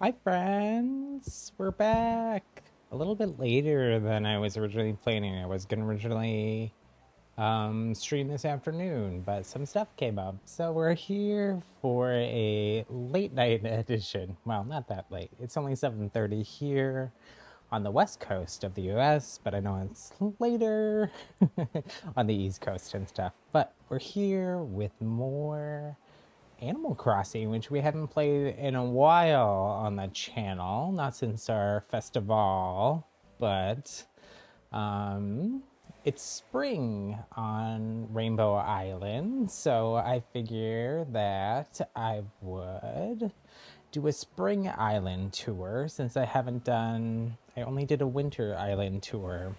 Hi, friends. We're back. A little bit later than I was originally planning. I was gonna originally stream this afternoon, but some stuff came up, so we're here for a late night edition. Well, not that late. It's only 7:30 here on the west coast of the U.S., but I know it's later on the east coast and stuff. But we're here with more Animal Crossing, which we haven't played in a while on the channel, not since our festival, but um, it's spring on Rainbow Island, so I figure that I would do a spring island tour since I only did a winter island tour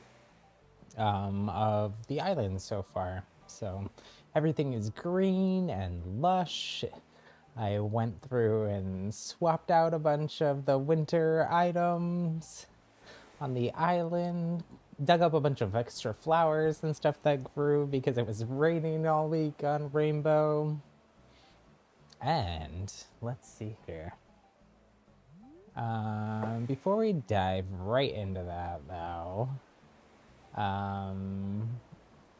of the island so far. So everything is green and lush. I went through and swapped out a bunch of the winter items on the island, dug up a bunch of extra flowers and stuff that grew because it was raining all week on Rainbow. And let's see here. Before we dive right into that, though, um,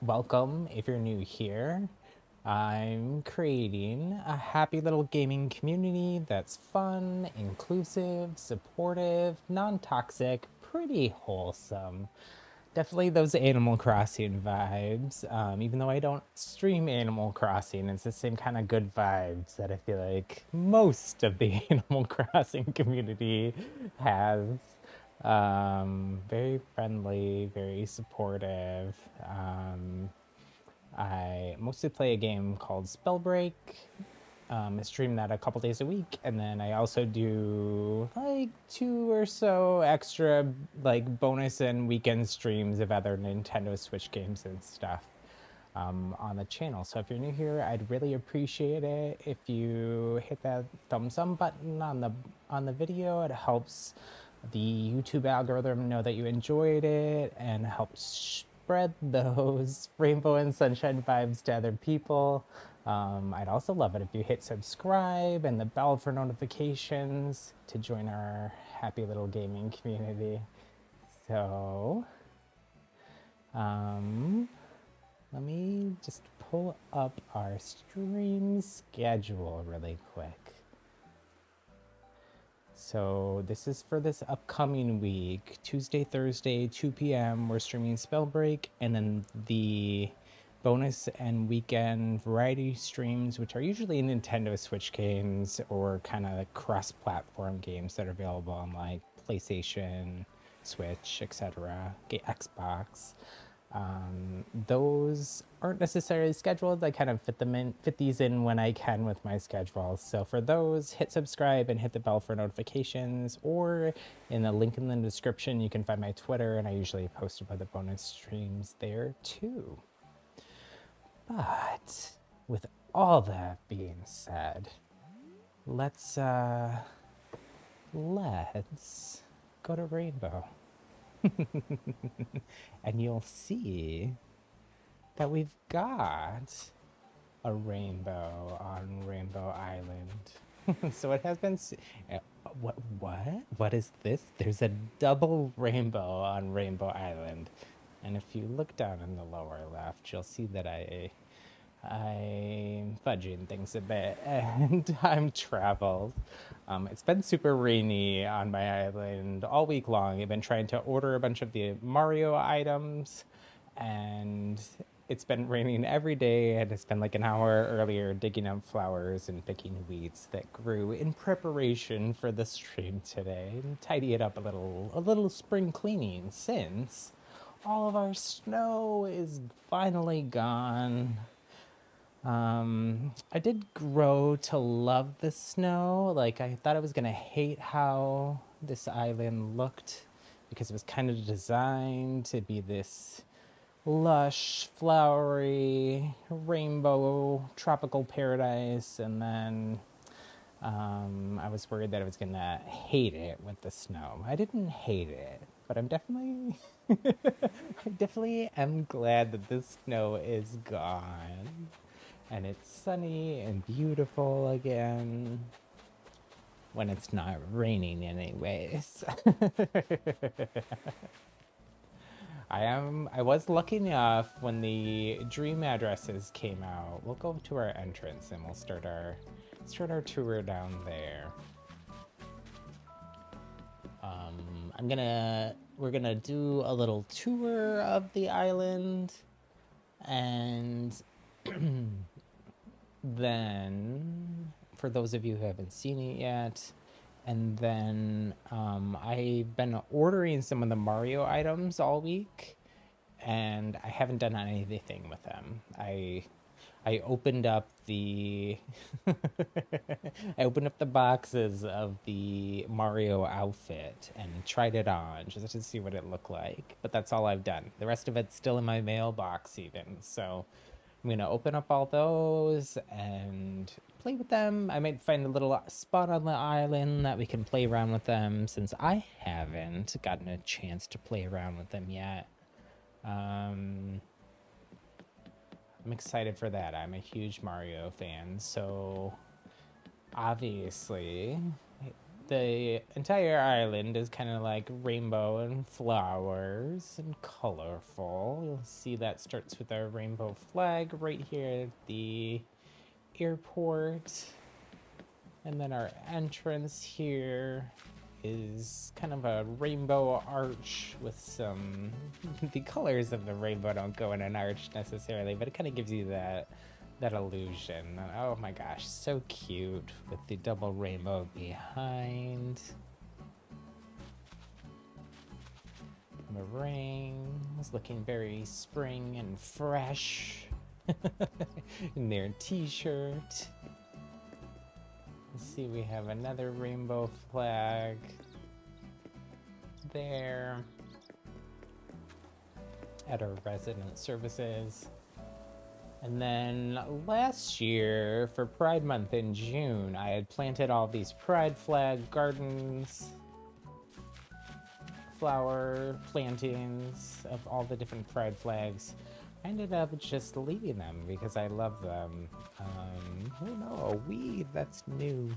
welcome if you're new here. I'm creating a happy little gaming community that's fun, inclusive, supportive, non toxic, pretty wholesome. Definitely those Animal Crossing vibes. Even though I don't stream Animal Crossing, it's the same kind of good vibes that I feel like most of the Animal Crossing community has. Very friendly, very supportive. I mostly play a game called Spellbreak. I stream that a couple days a week, and then I also do like 2 or so extra like bonus and weekend streams of other Nintendo Switch games and stuff on the channel. So if you're new here, I'd really appreciate it if you hit that thumbs up button on the video. It helps the YouTube algorithm know that you enjoyed it and helps spread those rainbow and sunshine vibes to other people. I'd also love it if you hit subscribe and the bell for notifications to join our happy little gaming community. So, um, let me just pull up our stream schedule really quick. So this is for this upcoming week, Tuesday, Thursday, 2 p.m. We're streaming Spellbreak, and then the bonus and weekend variety streams, which are usually Nintendo Switch games or kind of cross-platform games that are available on like PlayStation, Switch, etc., Xbox. Those aren't necessarily scheduled. I kind of fit these in when I can with my schedule. So for those, hit subscribe and hit the bell for notifications, or in the link in the description, you can find my Twitter, and I usually post about the bonus streams there too. But with all that being said, let's go to Rainbow. And you'll see that we've got a rainbow on Rainbow Island. So it has been. What is this? There's a double rainbow on Rainbow Island, and if you look down in the lower left, you'll see that I'm fudging things a bit and time traveled. It's been super rainy on my island all week long. I've been trying to order a bunch of the Mario items, and it's been raining every day, and it's been like an hour earlier digging up flowers and picking weeds that grew in preparation for the stream today and tidy it up a little spring cleaning since all of our snow is finally gone. I did grow to love the snow. Like, I thought I was gonna hate how this island looked because it was kind of designed to be this lush, flowery, rainbow, tropical paradise. And then I was worried that I was gonna hate it with the snow. I didn't hate it, but I'm definitely, I definitely am glad that the snow is gone and it's sunny and beautiful again. when it's not raining anyways. I was lucky enough when the dream addresses came out. We'll go to our entrance and we'll start our tour down there. We're gonna do a little tour of the island, and then for those of you who haven't seen it yet, and then I've been ordering some of the Mario items all week, and I haven't done anything with them. I opened up the I opened up the boxes of the Mario outfit and tried it on just to see what it looked like. But that's all I've done. The rest of it's still in my mailbox even. So I'm gonna open up all those and play with them. I might find a little spot on the island that we can play around with them, since I haven't gotten a chance to play around with them yet. I'm excited for that. I'm a huge Mario fan, so obviously the entire island is kind of like rainbow and flowers and colorful. You'll see that starts with our rainbow flag right here at the airport. And then our entrance here is kind of a rainbow arch with some... the colors of the rainbow don't go in an arch necessarily, but it kind of gives you that illusion. Oh my gosh, so cute with the double rainbow behind. And the ring is looking very spring and fresh in their t-shirt. Let's see, we have another rainbow flag there at our resident services. And then last year, for Pride Month in June, I had planted all these Pride flag gardens, flower plantings of all the different Pride flags. I ended up just leaving them because I love them. Oh no, a weed, that's new.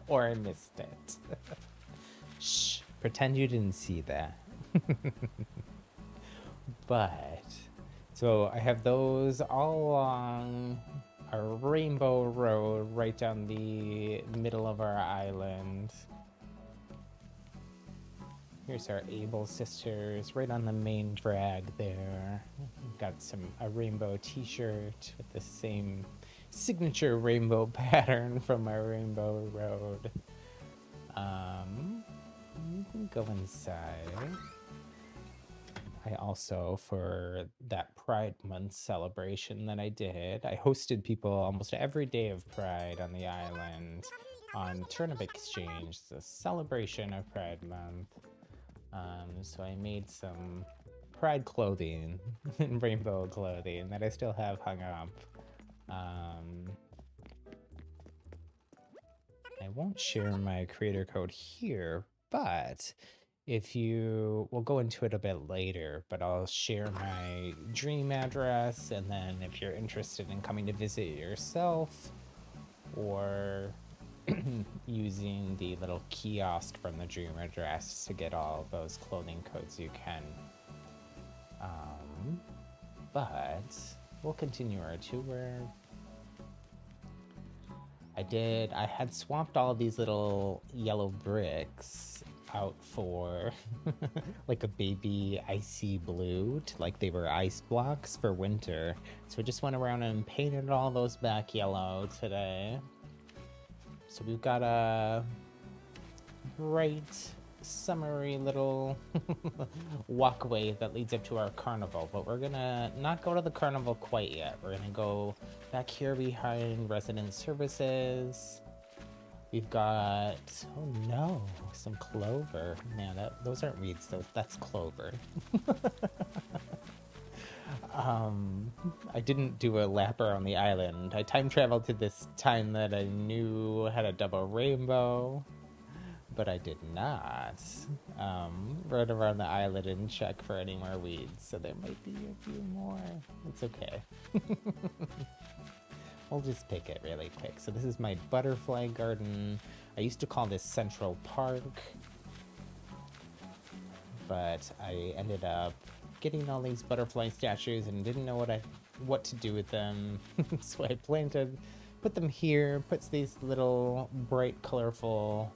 Or I missed it. Shh, pretend you didn't see that. But, so I have those all along our rainbow road right down the middle of our island. Here's our Able sisters right on the main drag there. We've got a rainbow t-shirt with the same signature rainbow pattern from our rainbow road. You can go inside. I also, for that Pride Month celebration that I did, I hosted people almost every day of Pride on the island on Turnip Exchange, the celebration of Pride Month. So I made some Pride clothing and rainbow clothing that I still have hung up. I won't share my creator code here, but if you... we'll go into it a bit later, but I'll share my dream address, and then if you're interested in coming to visit yourself or using the little kiosk from the dream address to get all those clothing codes, you can. But we'll continue our tour. I had swapped all of these little yellow bricks out for like a baby icy blue, like they were ice blocks for winter. So I just went around and painted all those back yellow today. So we've got a bright, summery little walkway that leads up to our carnival, but we're gonna not go to the carnival quite yet. We're gonna go back here behind resident services. We've got, oh no, some clover. Man, those aren't weeds, that's clover. I didn't do a lap around the island. I time traveled to this time that I knew had a double rainbow, but I did not run around the island and check for any more weeds, so there might be a few more. It's okay. We'll just pick it really quick. So this is my butterfly garden. I used to call this Central Park, but I ended up getting all these butterfly statues and didn't know what to do with them. So I put them here, puts these little bright, colorful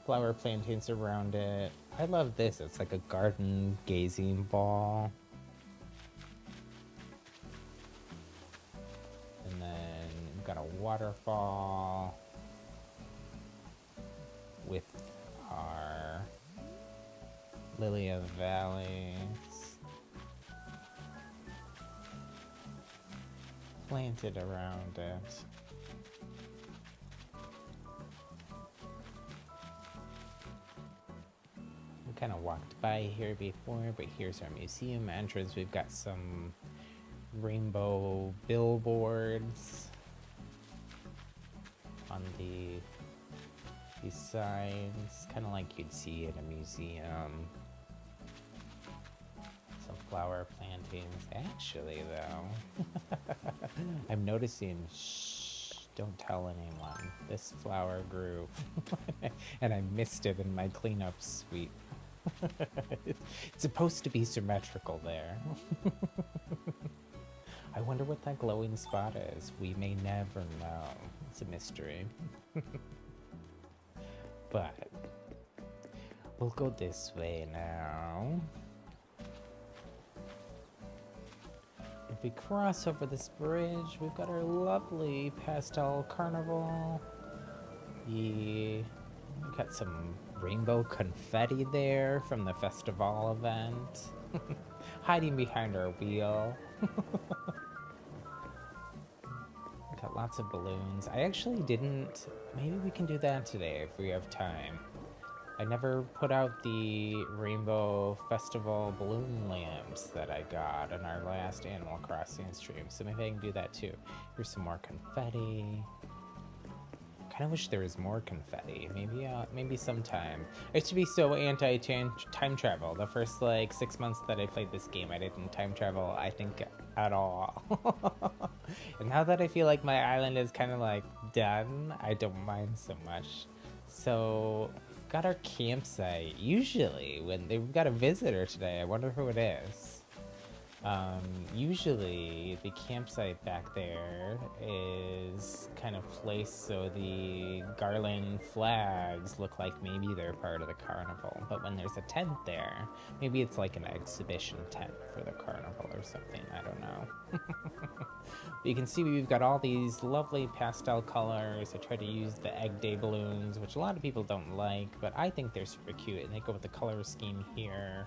flower plantains around it. I love this. It's like a garden gazing ball. And then we've got a waterfall with our lily of the valleys planted around it. We kind of walked by here before, but here's our museum entrance. We've got some rainbow billboards on these signs, kind of like you'd see in a museum. Some flower plantings. Actually, though, I'm noticing, shh, don't tell anyone. This flower grew, and I missed it in my cleanup sweep. It's supposed to be symmetrical there. I wonder what that glowing spot is. We may never know. It's a mystery. But we'll go this way now. If we cross over this bridge, we've got our lovely pastel carnival. We got some rainbow confetti there from the festival event. Hiding behind our wheel. Got lots of balloons. I actually didn't... Maybe we can do that today if we have time. I never put out the Rainbow Festival balloon lamps that I got in our last Animal Crossing stream, so maybe I can do that too. Here's some more confetti. Kind of wish there was more confetti. Maybe sometime. I used to be so anti-time travel. The first like 6 months that I played this game, I didn't time travel, I think, at all. And now that I feel like my island is kind of like done, I don't mind so much. So, got our campsite. Usually, when we've got a visitor today, I wonder who it is. Usually the campsite back there is kind of placed so the garland flags look like maybe they're part of the carnival. But when there's a tent there, maybe it's like an exhibition tent for the carnival or something. I don't know. But you can see we've got all these lovely pastel colors. I try to use the Egg Day balloons, which a lot of people don't like, but I think they're super cute, and they go with the color scheme here.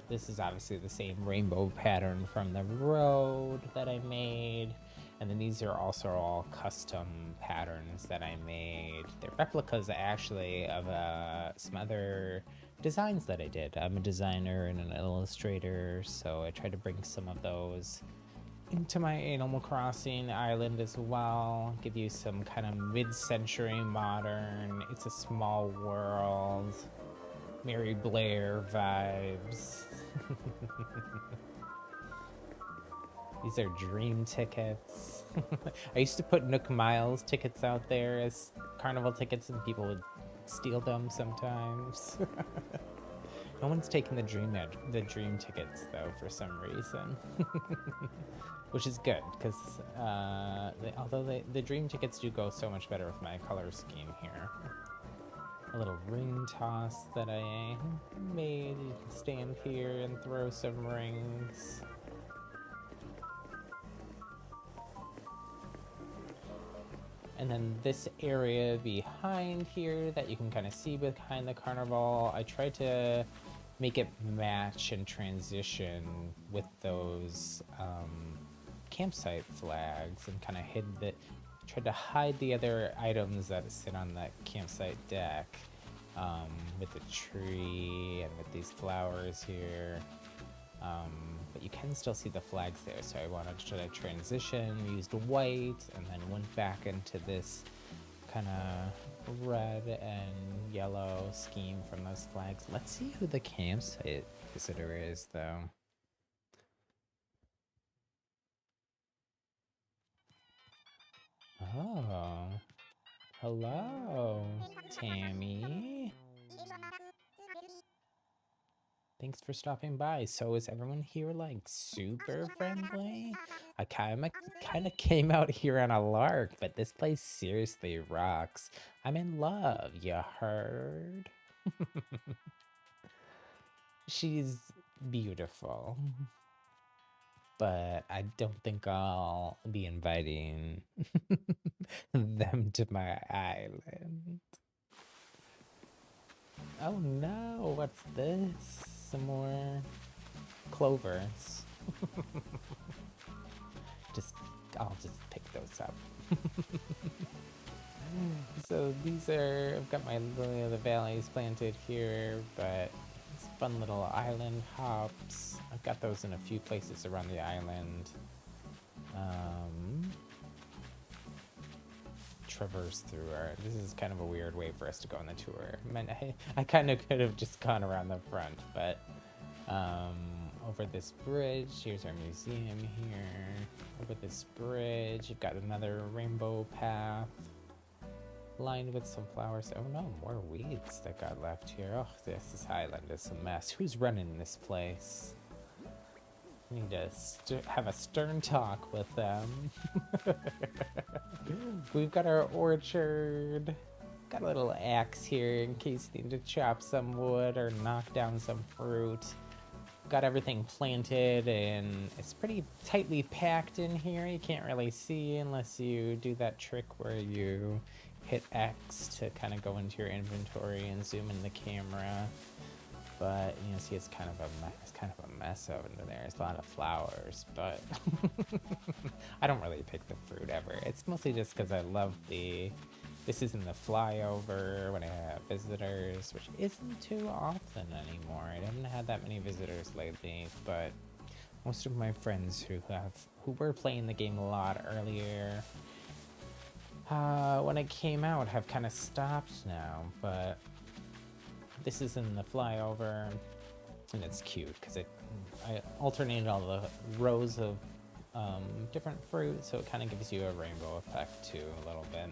This is obviously the same rainbow pattern from the road that I made. And then these are also all custom patterns that I made. They're replicas actually of some other designs that I did. I'm a designer and an illustrator, so I try to bring some of those into my Animal Crossing island as well. Give you some kind of mid-century modern, it's a small world, Mary Blair vibes. These are dream tickets. I used to put Nook Miles tickets out there as carnival tickets, and people would steal them sometimes. No one's taking the dream tickets though for some reason. Which is good, because although the dream tickets do go so much better with my color scheme here. A little ring toss that I made. You can stand here and throw some rings. And then this area behind here that you can kind of see behind the carnival, I tried to make it match and transition with those campsite flags, and kind of tried to hide the other items that sit on that campsite deck, with the tree and with these flowers here. But you can still see the flags there, so I wanted to try to transition, used white, and then went back into this kind of red and yellow scheme from those flags. Let's see who the campsite visitor is, though. Oh. Hello, Tammy. Thanks for stopping by. So is everyone here like super friendly? I kind of came out here on a lark, but this place seriously rocks. I'm in love, you heard? She's beautiful, but I don't think I'll be inviting them to my island. Oh no, what's this? Some more clovers. Just, I'll just pick those up. So these are, I've got my lily of the valleys planted here, but it's fun little island hops. I've got those in a few places around the island. Traverse through our, this is kind of a weird way for us to go on the tour. I kind of could have just gone around the front, but over this bridge, here's our museum here. Over this bridge, you've got another rainbow path lined with some flowers. Oh no, more weeds that got left here. Oh, this island is a mess. Who's running this place? We need to have a stern talk with them. We've got our orchard. Got a little axe here in case you need to chop some wood or knock down some fruit. Got everything planted and it's pretty tightly packed in here. You can't really see unless you do that trick where you hit X to kind of go into your inventory and zoom in the camera. But you know, see, it's kind of a mess over there. There's a lot of flowers, but I don't really pick the fruit ever. It's mostly just because I love this isn't the flyover when I have visitors, which isn't too often anymore. I haven't had that many visitors lately, but most of my friends who were playing the game a lot earlier, when it came out, have kind of stopped now, but this is in the flyover, and it's cute because I alternated all the rows of different fruit, so it kind of gives you a rainbow effect too, a little bit.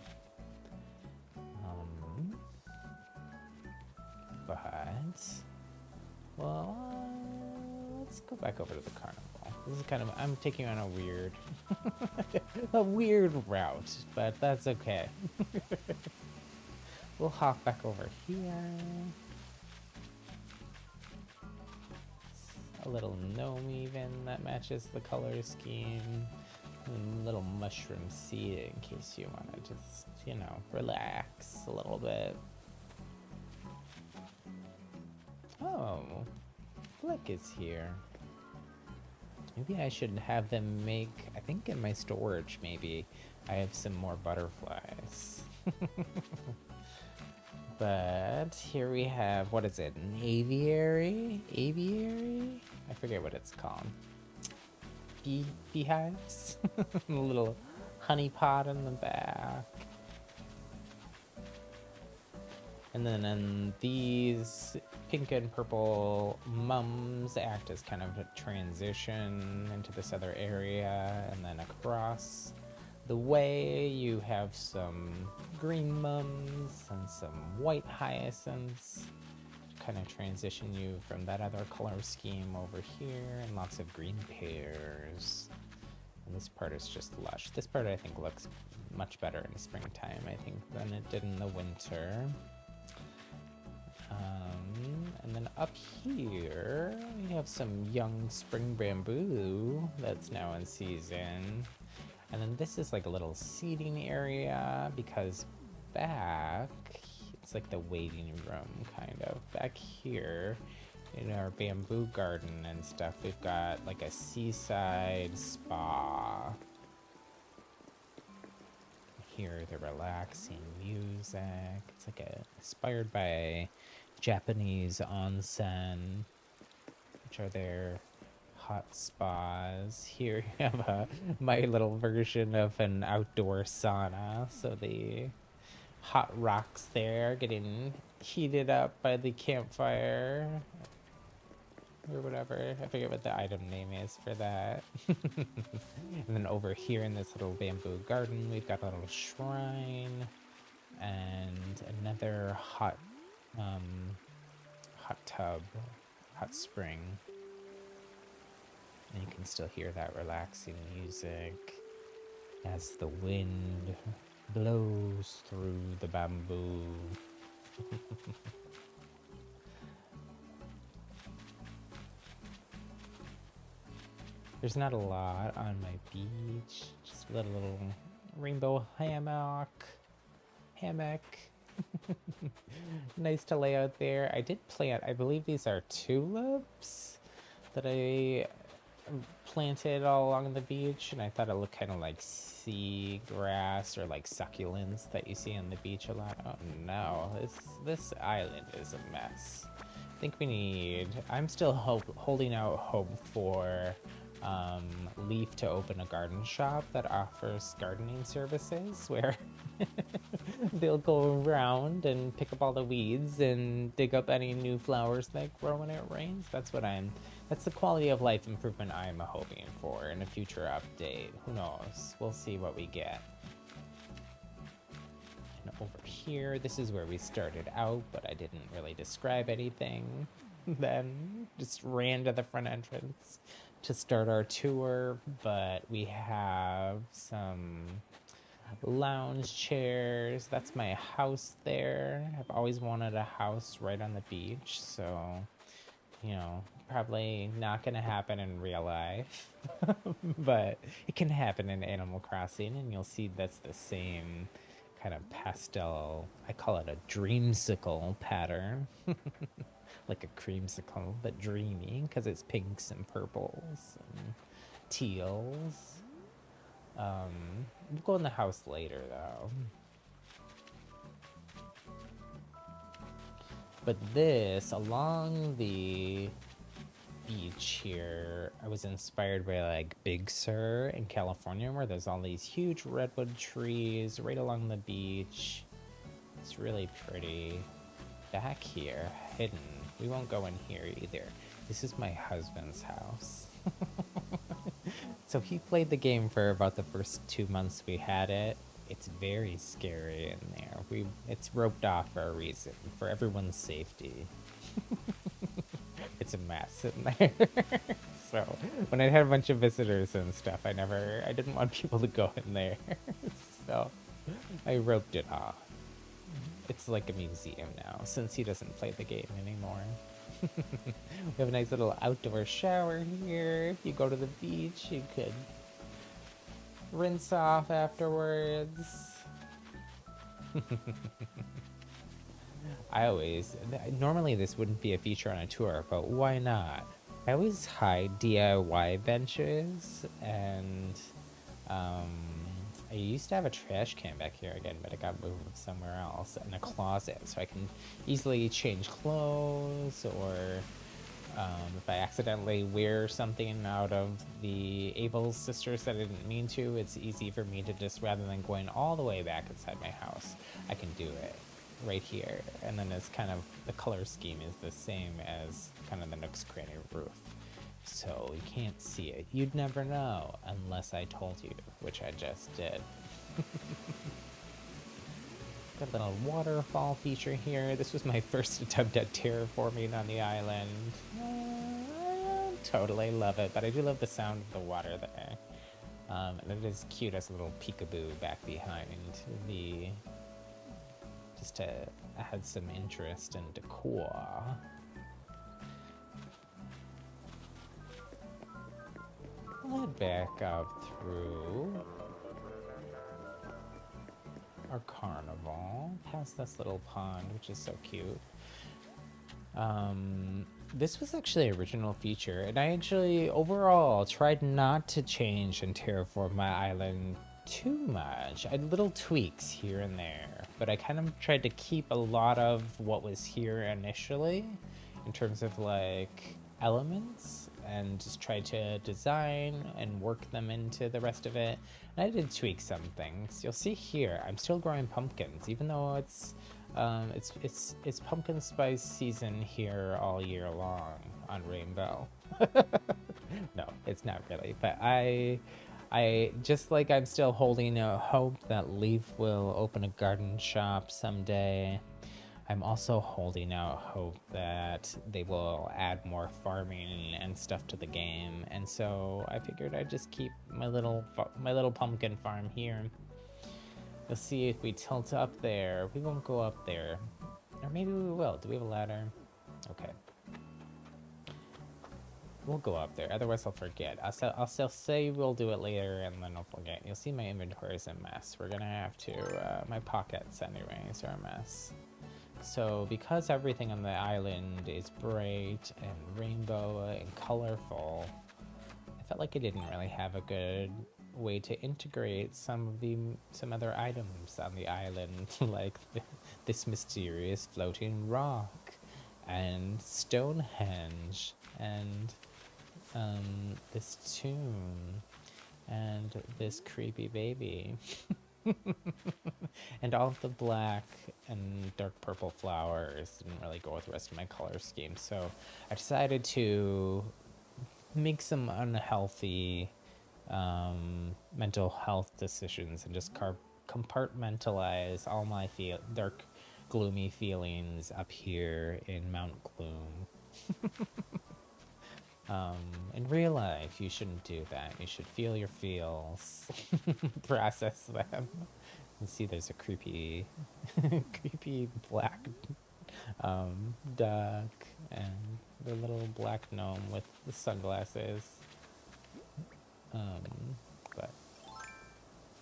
Well, let's go back over to the carnival. This is kind of, I'm taking on a weird, a weird route, but that's okay. We'll hop back over here. A little gnome even that matches the color scheme. And a little mushroom seed in case you want to just, you know, relax a little bit. Oh, Flick is here. Maybe I should have them make, I think in my storage maybe, I have some more butterflies. But here we have, what is it, an aviary? Aviary? I forget what it's called. Beehives? A little honey pot in the back. And then these pink and purple mums act as kind of a transition into this other area. And then across the way you have some green mums and some white hyacinths to kind of transition you from that other color scheme over here, and lots of green pears. And this part is just lush. This part I think looks much better in the springtime, I think, than it did in the winter. And then up here, we have some young spring bamboo that's now in season. And then this is like a little seating area because back, it's like the waiting room kind of. Back here in our bamboo garden and stuff, we've got like a seaside spa. Hear the relaxing music. It's like inspired by Japanese onsen, which are their hot spas. Here you have my little version of an outdoor sauna. So the hot rocks there getting heated up by the campfire. or whatever. I forget what the item name is for that. And then over here in this little bamboo garden, we've got a little shrine and another hot tub, hot spring. And you can still hear that relaxing music as the wind blows through the bamboo. There's not a lot on my beach, just a little rainbow hammock. Nice to lay out there. I did plant, I believe these are tulips that I planted all along the beach, and I thought it looked kind of like sea grass or like succulents that you see on the beach a lot. Oh no, this island is a mess. I think I'm still holding out hope for Leaf to open a garden shop that offers gardening services where they'll go around and pick up all the weeds and dig up any new flowers that grow when it rains. That's the quality of life improvement I'm hoping for in a future update. Who knows? We'll see what we get. And over here, this is where we started out, but I didn't really describe anything. Then just ran to the front entrance to start our tour, but we have some lounge chairs. That's my house there. I've always wanted a house right on the beach, so you know, probably not gonna happen in real life, but it can happen in Animal Crossing, and you'll see that's the same kind of pastel, I call it a dreamsicle pattern. Like a creamsicle, but dreamy, because it's pinks and purples and teals. We'll go in the house later, though. But this, along the beach here, I was inspired by like Big Sur in California, where there's all these huge redwood trees right along the beach. It's really pretty. Back here, hidden. We won't go in here either. This is my husband's house. So he played the game for about the first 2 months we had it. It's very scary in there. It's roped off for a reason, for everyone's safety. It's a mess in there. So when I had a bunch of visitors and stuff, I didn't want people to go in there. So I roped it off. It's like a museum now, since he doesn't play the game anymore. We have a nice little outdoor shower here. If you go to the beach, you could rinse off afterwards. Normally this wouldn't be a feature on a tour, but why not? I always hide DIY benches, and I used to have a trash can back here again, but it got moved somewhere else, in a closet, so I can easily change clothes, or if I accidentally wear something out of the Abel's sisters that I didn't mean to, it's easy for me to just, rather than going all the way back inside my house, I can do it right here. And then it's kind of, the color scheme is the same as kind of the Nook's Cranny roof. So you can't see it. You'd never know unless I told you, which I just did. Got a little waterfall feature here. This was my first attempt at terraforming on the island. I totally love it, but I do love the sound of the water there. And it is cute as a little peekaboo back behind just to add some interest and decor. I'll head back up through our carnival, past this little pond, which is so cute. This was actually an original feature, and I actually overall tried not to change and terraform my island too much. I had little tweaks here and there, but I kind of tried to keep a lot of what was here initially in terms of like elements, and just try to design and work them into the rest of it. And I did tweak some things. You'll see here, I'm still growing pumpkins, even though it's It's pumpkin spice season here all year long on Rainbow. No, it's not really. But I just like I'm still holding out hope that Leaf will open a garden shop someday. I'm also holding out hope that they will add more farming and stuff to the game, and so I figured I'd just keep my little pumpkin farm here. You'll see if we tilt up there. We won't go up there, or maybe we will. Do we have a ladder? Okay. We'll go up there, otherwise I'll forget. I'll say we'll do it later and then I'll forget. You'll see my inventory is a mess. We're gonna have to, my pockets anyways are a mess. So because everything on the island is bright and rainbow and colorful, I felt like I didn't really have a good way to integrate some other items on the island, like this mysterious floating rock and Stonehenge and this tune and this creepy baby and all of the black and dark purple flowers didn't really go with the rest of my color scheme, so I decided to make some unhealthy mental health decisions and just compartmentalize all my dark gloomy feelings up here in Mount Gloom. In real life, you shouldn't do that. You should feel your feels, process them. You see there's a creepy, creepy black duck and the little black gnome with the sunglasses. But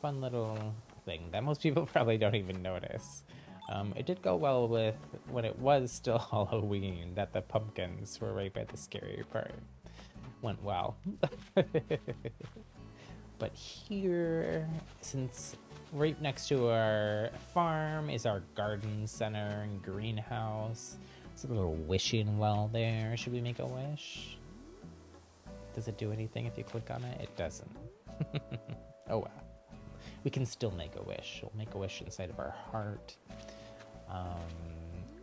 fun little thing that most people probably don't even notice. It did go well with when it was still Halloween, that the pumpkins were right by the scary part. Went well. But here, since right next to our farm is our garden center and greenhouse, there's a little wishing well there. Should we make a wish? Does it do anything if you click on it? It doesn't. Oh well. We can still make a wish. We'll make a wish inside of our heart.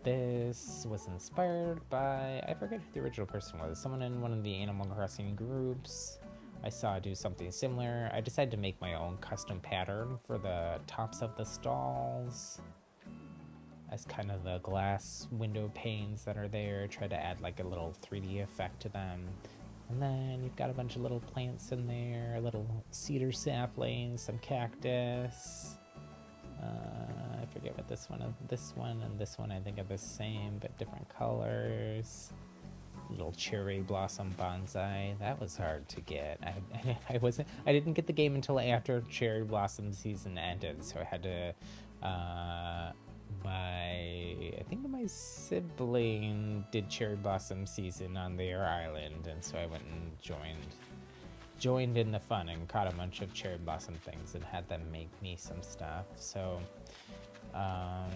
This was inspired by, I forget who the original person was, someone in one of the Animal Crossing groups. I saw do something similar. I decided to make my own custom pattern for the tops of the stalls as kind of the glass window panes that are there. Try to add like a little 3D effect to them. And then you've got a bunch of little plants in there, little cedar saplings, some cactus. I forget what this one and this one I think are the same but different colors. Little cherry blossom bonsai. That was hard to get. I didn't get the game until after cherry blossom season ended, so I had to I think my sibling did cherry blossom season on their island, and so I went and joined in the fun and caught a bunch of cherry blossom things and had them make me some stuff. So I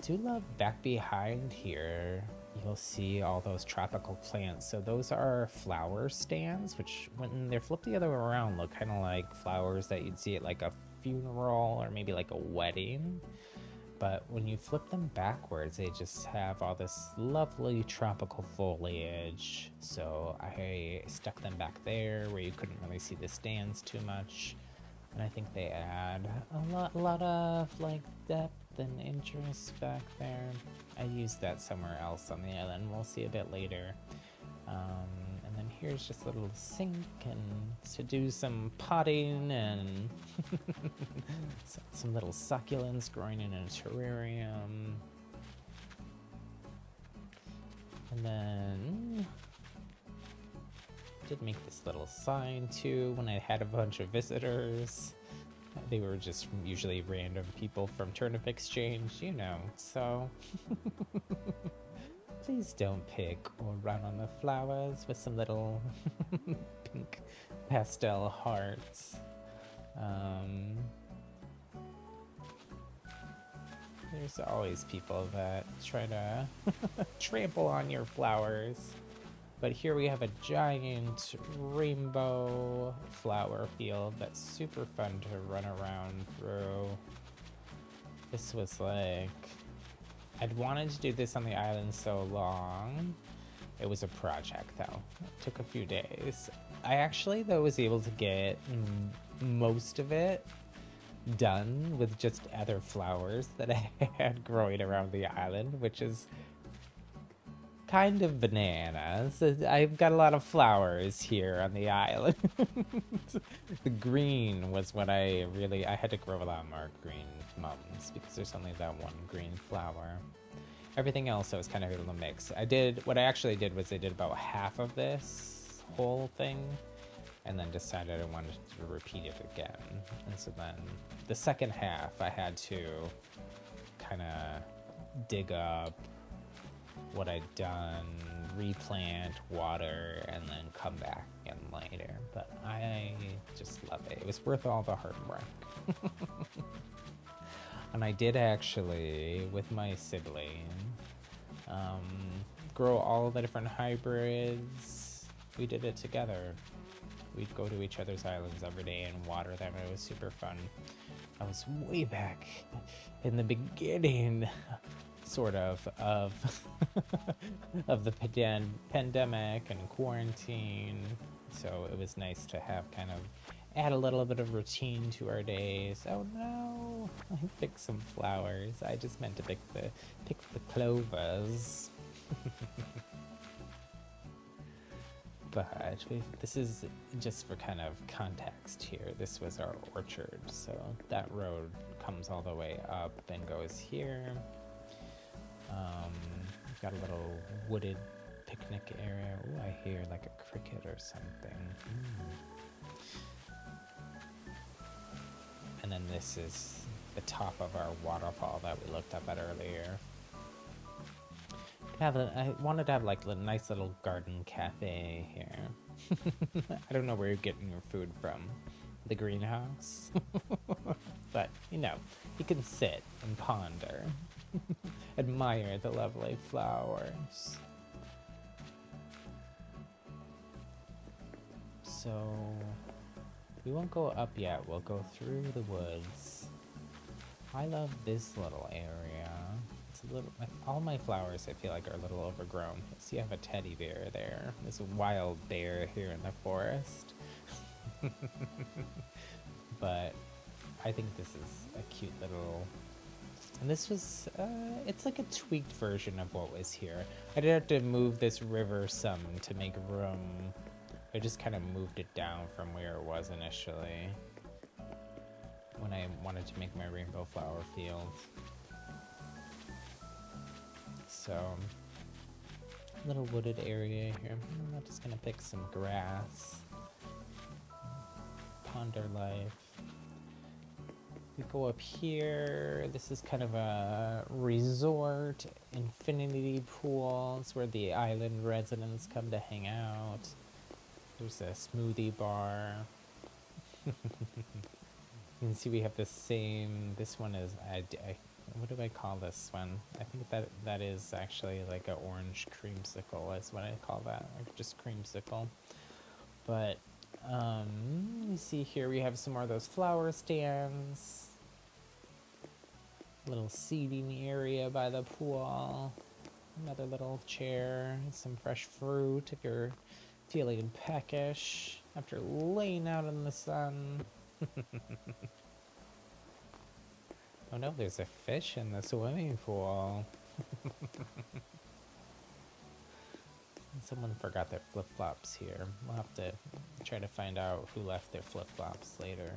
do love back behind here. You'll see all those tropical plants. So those are flower stands, which when they're flipped the other way around look kind of like flowers that you'd see at like a funeral or maybe like a wedding. But when you flip them backwards, they just have all this lovely tropical foliage. So I stuck them back there where you couldn't really see the stands too much. And I think they add a lot of like depth and interest back there. I used that somewhere else on the island. We'll see a bit later. And then here's just a little sink and to do some potting and some little succulents growing in a terrarium. And then did make this little sign too when I had a bunch of visitors. They were just usually random people from Turnip Exchange, you know, so please don't pick or run on the flowers with some little pink pastel hearts. There's always people that try to trample on your flowers. But here we have a giant rainbow flower field that's super fun to run around through. This was like, I'd wanted to do this on the island so long. It was a project though. It took a few days. I actually though was able to get most of it done with just other flowers that I had growing around the island, which is kind of bananas. I've got a lot of flowers here on the island. The green was what I had to grow a lot more green mums because there's only that one green flower. Everything else I was kind of able to mix. What I actually did was I did about half of this whole thing and then decided I wanted to repeat it again. And so then the second half I had to kind of dig up what I'd done, replant, water, and then come back again later. But I just love it. It was worth all the hard work. And I did actually, with my sibling, grow all the different hybrids. We did it together. We'd go to each other's islands every day and water them. It was super fun. I was way back in the beginning, sort of of the pandemic and quarantine. So it was nice to have kind of add a little bit of routine to our days. Oh no, I picked some flowers. I just meant to pick the clovers. But this is just for kind of context here. This was our orchard, so that road comes all the way up and goes here. We've got a little wooded picnic area. Ooh, I hear like a cricket or something. And then this is the top of our waterfall that we looked up at earlier. I wanted to have like a nice little garden cafe here. I don't know where you're getting your food from. The greenhouse. But, you know, you can sit and ponder. Admire the lovely flowers. So, we won't go up yet. We'll go through the woods. I love this little area. It's a little, all my flowers I feel like are a little overgrown. See, I have a teddy bear there. There's a wild bear here in the forest. But I think this is a cute little, and this was, it's like a tweaked version of what was here. I did have to move this river some to make room. I just kind of moved it down from where it was initially when I wanted to make my rainbow flower field. So, little wooded area here. I'm just gonna pick some grass. Ponder life. We go up here. This is kind of a resort, infinity pools where the island residents come to hang out. There's a smoothie bar. You can see we have the same, this one is, what do I call this one? I think that is actually like an orange creamsicle is what I call that, or just creamsicle. But you see here we have some more of those flower stands. Little seating area by the pool. Another little chair. Some fresh fruit if you're feeling peckish after laying out in the sun. Oh no, there's a fish in the swimming pool. Someone forgot their flip-flops here. We'll have to try to find out who left their flip-flops later.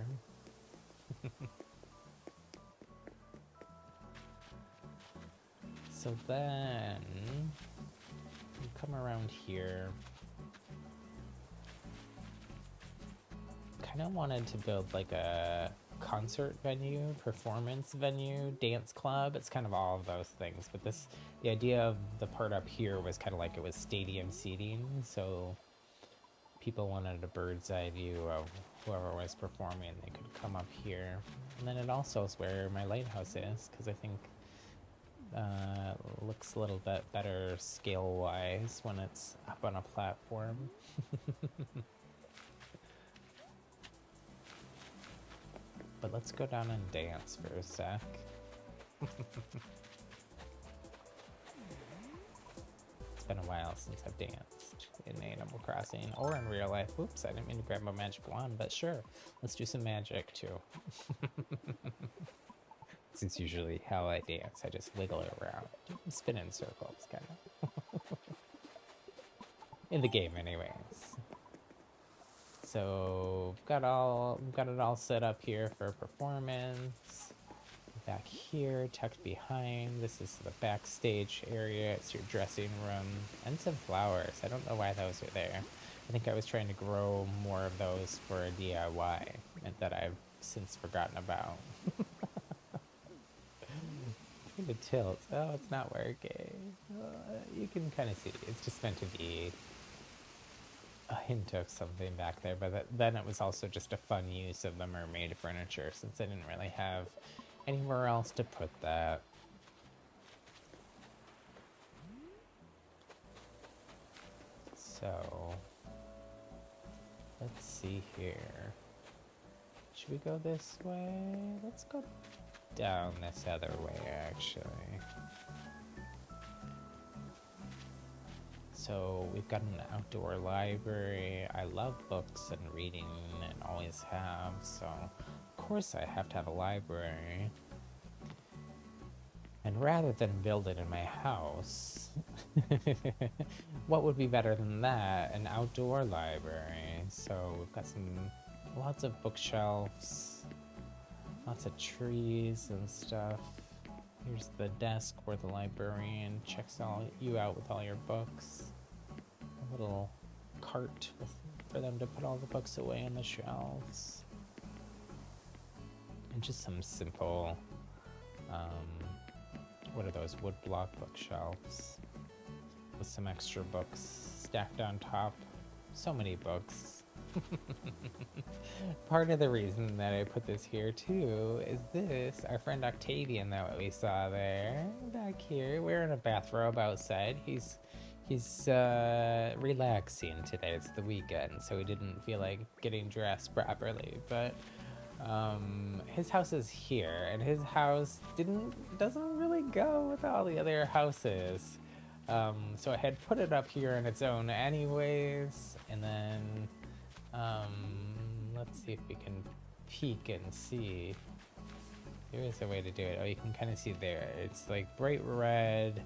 So then, we come around here. Kind of wanted to build like a concert venue, performance venue, dance club. It's kind of all of those things. But the idea of the part up here was kind of like it was stadium seating. So people wanted a bird's eye view of whoever was performing. They could come up here. And then it also is where my lighthouse is, because I think looks a little bit better scale-wise when it's up on a platform. But let's go down and dance for a sec. It's been a while since I've danced in Animal Crossing or in real life. Oops, I didn't mean to grab my magic wand, but sure, let's do some magic too. It's usually how I dance. I just wiggle it around, spin in circles, kind of. In the game, anyways. So got it all set up here for performance. Back here, tucked behind. This is the backstage area. It's your dressing room and some flowers. I don't know why those are there. I think I was trying to grow more of those for a DIY that I've since forgotten about. The tilt. Oh, it's not working. You can kind of see it's just meant to be a hint of something back there, but then it was also just a fun use of the mermaid furniture since I didn't really have anywhere else to put that. So let's see here. Should we go this way? Let's go down this other way, actually. So we've got an outdoor library. I love books and reading and always have, so of course I have to have a library. And rather than build it in my house, what would be better than that? An outdoor library. So we've got lots of bookshelves, lots of trees and stuff. Here's the desk where the librarian checks you out with all your books. A little cart for them to put all the books away on the shelves. And just some simple, what are those, wood block bookshelves with some extra books stacked on top. So many books. Part of the reason that I put this here too is this, our friend Octavian that we saw there, back here, wearing a bathrobe outside. He's relaxing today. It's the weekend, so he didn't feel like getting dressed properly, but his house is here, and his house doesn't really go with all the other houses. So I had put it up here on its own anyways, and then let's see if we can peek and see. There is a way to do it. Oh, you can kind of see there. It's like bright red.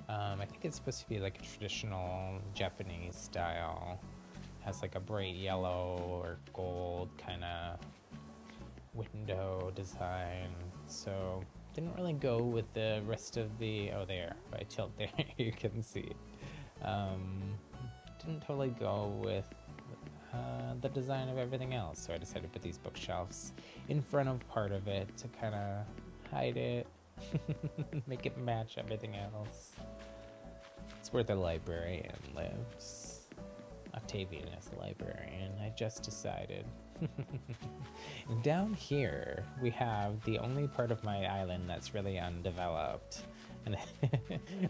I think it's supposed to be like a traditional Japanese style. Has like a bright yellow or gold kind of window design. So didn't really go with the rest of the, oh there, if I tilt there you can see. Didn't totally go with the design of everything else, so I decided to put these bookshelves in front of part of it to kind of hide it, make it match everything else. It's where the librarian lives. Octavian is the librarian, I just decided. Down here, we have the only part of my island that's really undeveloped. And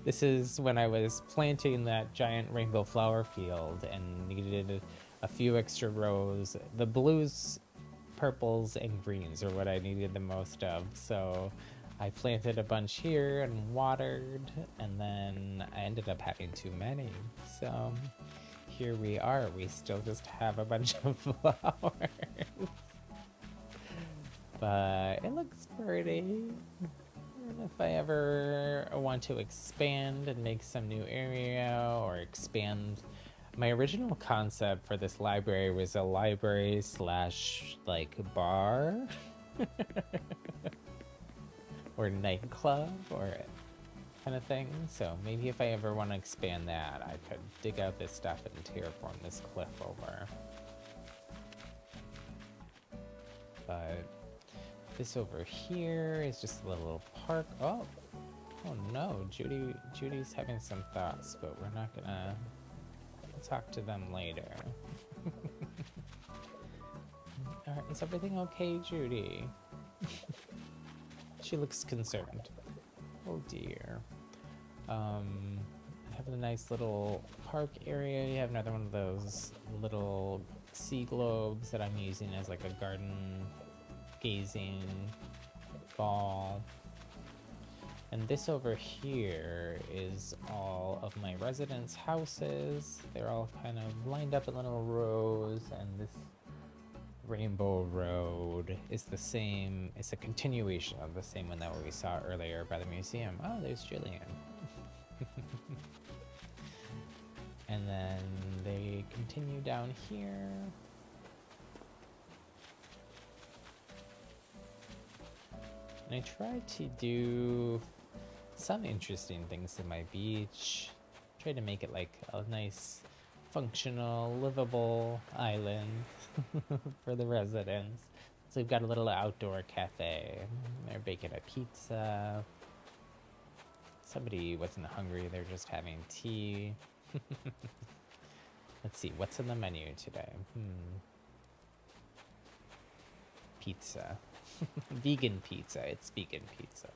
this is when I was planting that giant rainbow flower field and needed a few extra rows. The blues, purples, and greens are what I needed the most of. So I planted a bunch here and watered, and then I ended up having too many. So here we are. We still just have a bunch of flowers. But it looks pretty. And if I ever want to expand and make some new area or expand, my original concept for this library was a library slash like bar or nightclub or kind of thing. So maybe if I ever want to expand that, I could dig out this stuff and terraform this cliff over. But this over here is just a little park. Oh no, Judy's having some thoughts, but we're not gonna, we'll talk to them later. All right, is everything okay, Judy? She looks concerned. Oh dear. I have a nice little park area. You have another one of those little sea globes that I'm using as like a garden gazing ball. And this over here is all of my residents' houses. They're all kind of lined up in little rows, and this Rainbow Road is the same, it's a continuation of the same one that we saw earlier by the museum. Oh, there's Jillian. And then they continue down here. And I tried to do some interesting things in my beach. Tried to make it like a nice, functional, livable island for the residents. So we've got a little outdoor cafe. They're baking a pizza. Somebody wasn't hungry, they're just having tea. Let's see, what's in the menu today? Pizza. Vegan pizza. It's vegan pizza.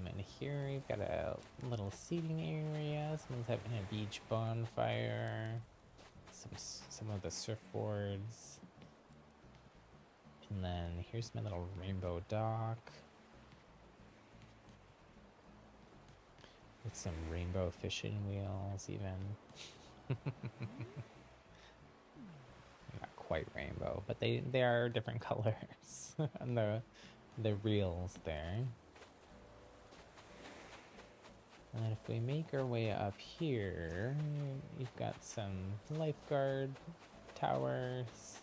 And here we've got a little seating area. Someone's having a beach bonfire. Some of the surfboards. And then here's my little rainbow dock. With some rainbow fishing wheels even. Not quite rainbow, but they are different colors on the reels there. And then if we make our way up here, you've got some lifeguard towers.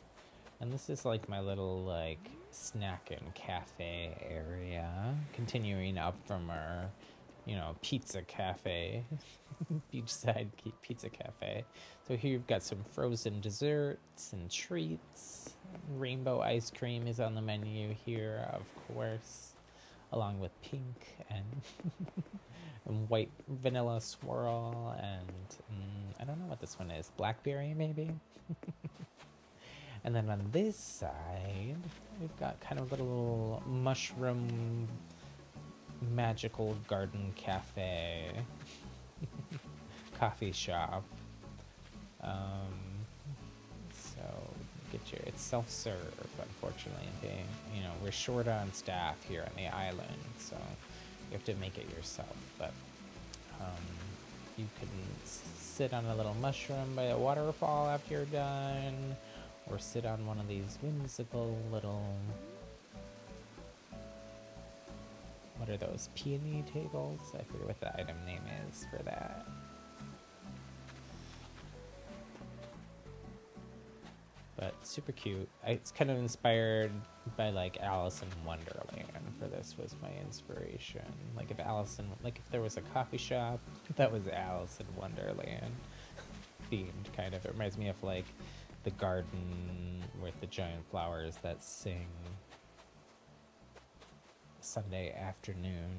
And this is like my little like snack and cafe area. Continuing up from our, pizza cafe, beachside pizza cafe. So here you've got some frozen desserts and treats. Rainbow ice cream is on the menu here, of course, along with pink and and white vanilla swirl, and I don't know what this one is, blackberry maybe? And then on this side, we've got kind of a little mushroom magical garden cafe, coffee shop. So it's self-serve, unfortunately. We're short on staff here on the island, so you have to make it yourself. But you can sit on a little mushroom by a waterfall after you're done, or sit on one of these whimsical little, what are those, peony tables? I forget what the item name is for that. But super cute. It's kind of inspired by like Alice in Wonderland. For this was my inspiration. Like if there was a coffee shop that was Alice in Wonderland themed, kind of. It reminds me of like the garden with the giant flowers that sing Sunday afternoon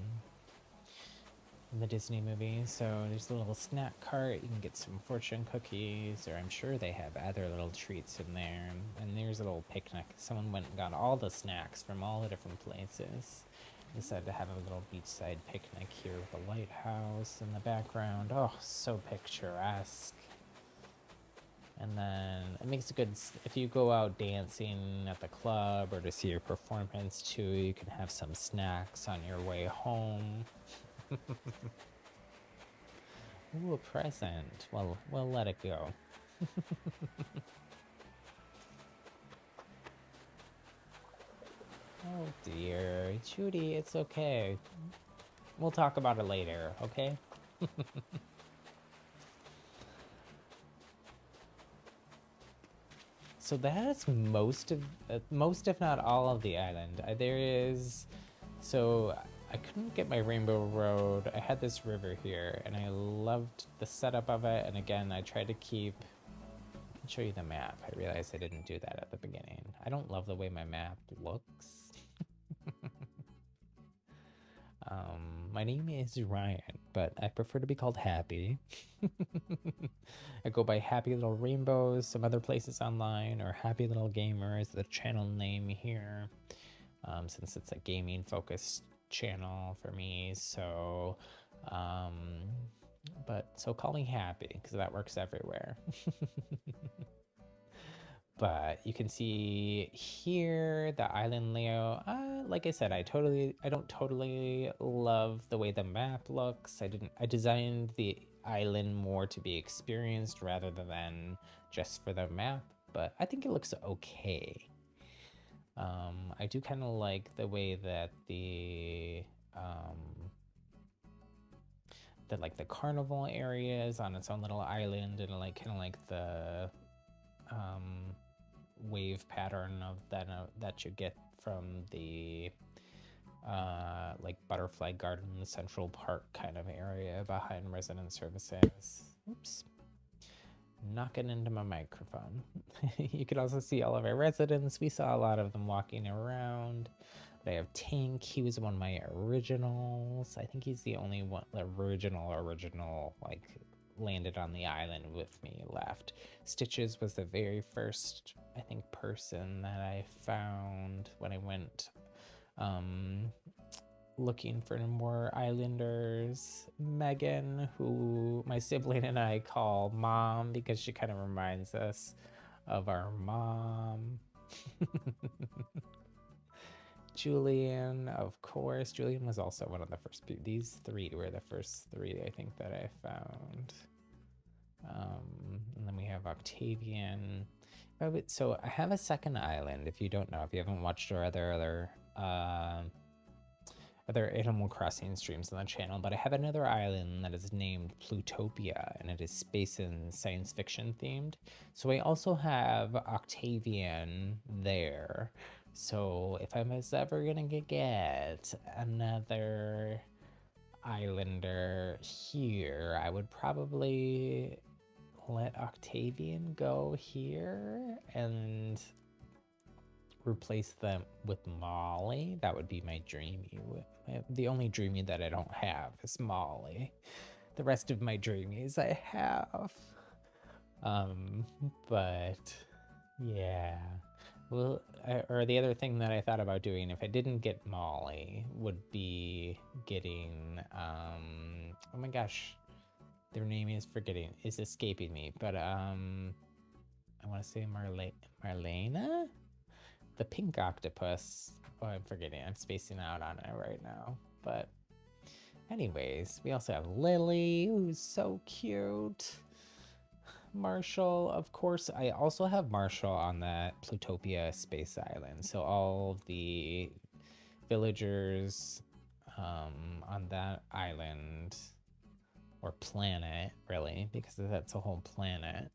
in the Disney movie. So there's a little snack cart. You can get some fortune cookies, or I'm sure they have other little treats in there. And there's a little picnic. Someone went and got all the snacks from all the different places. Decided to have a little beachside picnic here with a lighthouse in the background. Oh, so picturesque. And then it makes a good, if you go out dancing at the club or to see a performance too, you can have some snacks on your way home. Ooh, a present. Well, we'll let it go. Oh dear. Judy, it's okay. We'll talk about it later, okay? So that's most if not all of the island. So I couldn't get my Rainbow Road. I had this river here, and I loved the setup of it. And again, I tried to I can show you the map. I realized I didn't do that at the beginning. I don't love the way my map looks. My name is Ryan, but I prefer to be called Happy. I go by Happy Little Rainbows, some other places online, or Happy Little Gamer is the channel name here, since it's a gaming focused channel for me. So call me Happy, because that works everywhere. But you can see here the island layout. Like I said, I don't totally love the way the map looks. I designed the island more to be experienced rather than just for the map, but I think it looks okay. I do kind of like the way that like the carnival area is on its own little island, and like kind of like the wave pattern of that you get from the like Butterfly Garden Central Park kind of area behind resident services. Oops, knocking into my microphone. You could also see all of our residents. We saw a lot of them walking around. But I have Tank. He was one of my originals. I think he's the only one, the original, like landed on the island with me left. Stitches was the very first, I think, person that I found when I went looking for more islanders. Megan, who my sibling and I call Mom because she kind of reminds us of our mom. Julian, of course. Julian was also one of the first. These three were the first three, I think, that I found. And then we have Octavian. So I have a second island. If you don't know, if you haven't watched our other Animal Crossing streams on the channel, but I have another island that is named Plutopia, and it is space and science fiction themed. So I also have Octavian there. So if I was ever gonna get another islander here, I would probably let Octavian go here and replace them with Molly. That would be my dreamy. The only dreamy that I don't have is Molly. The rest of my dreamies I have. But yeah. Well, or the other thing that I thought about doing if I didn't get Molly would be getting, oh my gosh, their name is escaping me, but I want to say Marlena? The pink octopus. Oh, I'm forgetting. I'm spacing out on it right now. But anyways, we also have Lily, who's so cute. Marshall, of course. I also have Marshall on that Plutopia space island. So all the villagers on that island, or planet, really, because that's a whole planet.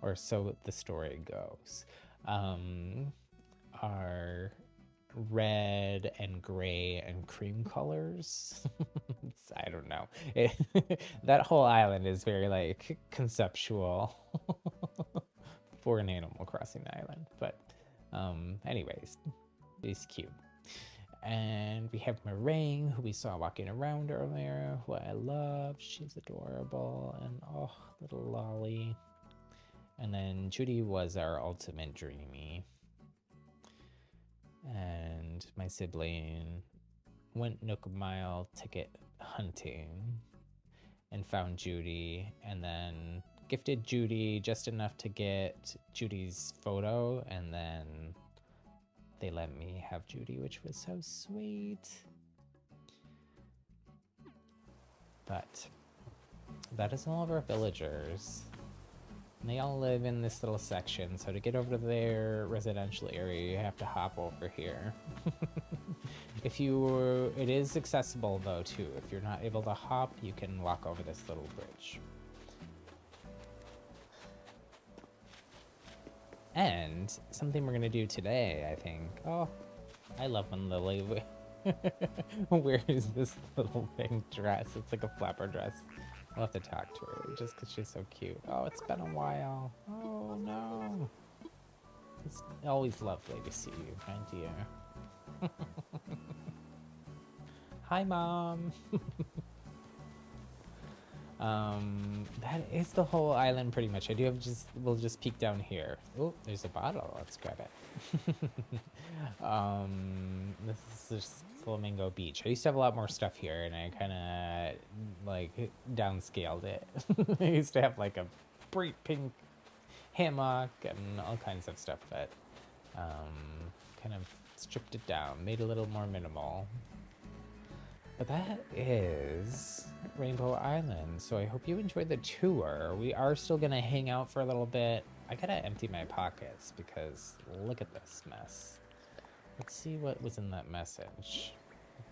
Or so the story goes. Are red and gray and cream colors. I don't know. That whole island is very like conceptual for an Animal Crossing island. But anyways, it's cute. And we have Meringue, who we saw walking around earlier, who I love. She's adorable. And oh, little Lolly. And then Judy was our ultimate dreamy. And my sibling went Nook Mile ticket hunting and found Judy, and then gifted Judy just enough to get Judy's photo, and then they let me have Judy, which was so sweet. But that is all of our villagers. And they all live in this little section, so to get over to their residential area, you have to hop over here. It is accessible though too. If you're not able to hop, you can walk over this little bridge. And something we're gonna do today, I think. Oh, I love when Lily wears this little pink dress. It's like a flapper dress. I'll have to talk to her just because she's so cute. Oh, it's been a while. Oh, no. It's always lovely to see you, my dear. Hi, Mom. That is the whole island pretty much. We'll just peek down here. Oh, there's a bottle. Let's grab it. This is just Flamingo Beach. I used to have a lot more stuff here, and I kind of like downscaled it. I used to have like a bright pink hammock and all kinds of stuff, but kind of stripped it down, made it a little more minimal. But that is Rainbow Island, so I hope you enjoyed the tour. We are still gonna hang out for a little bit. I gotta empty my pockets because look at this mess. Let's see what was in that message.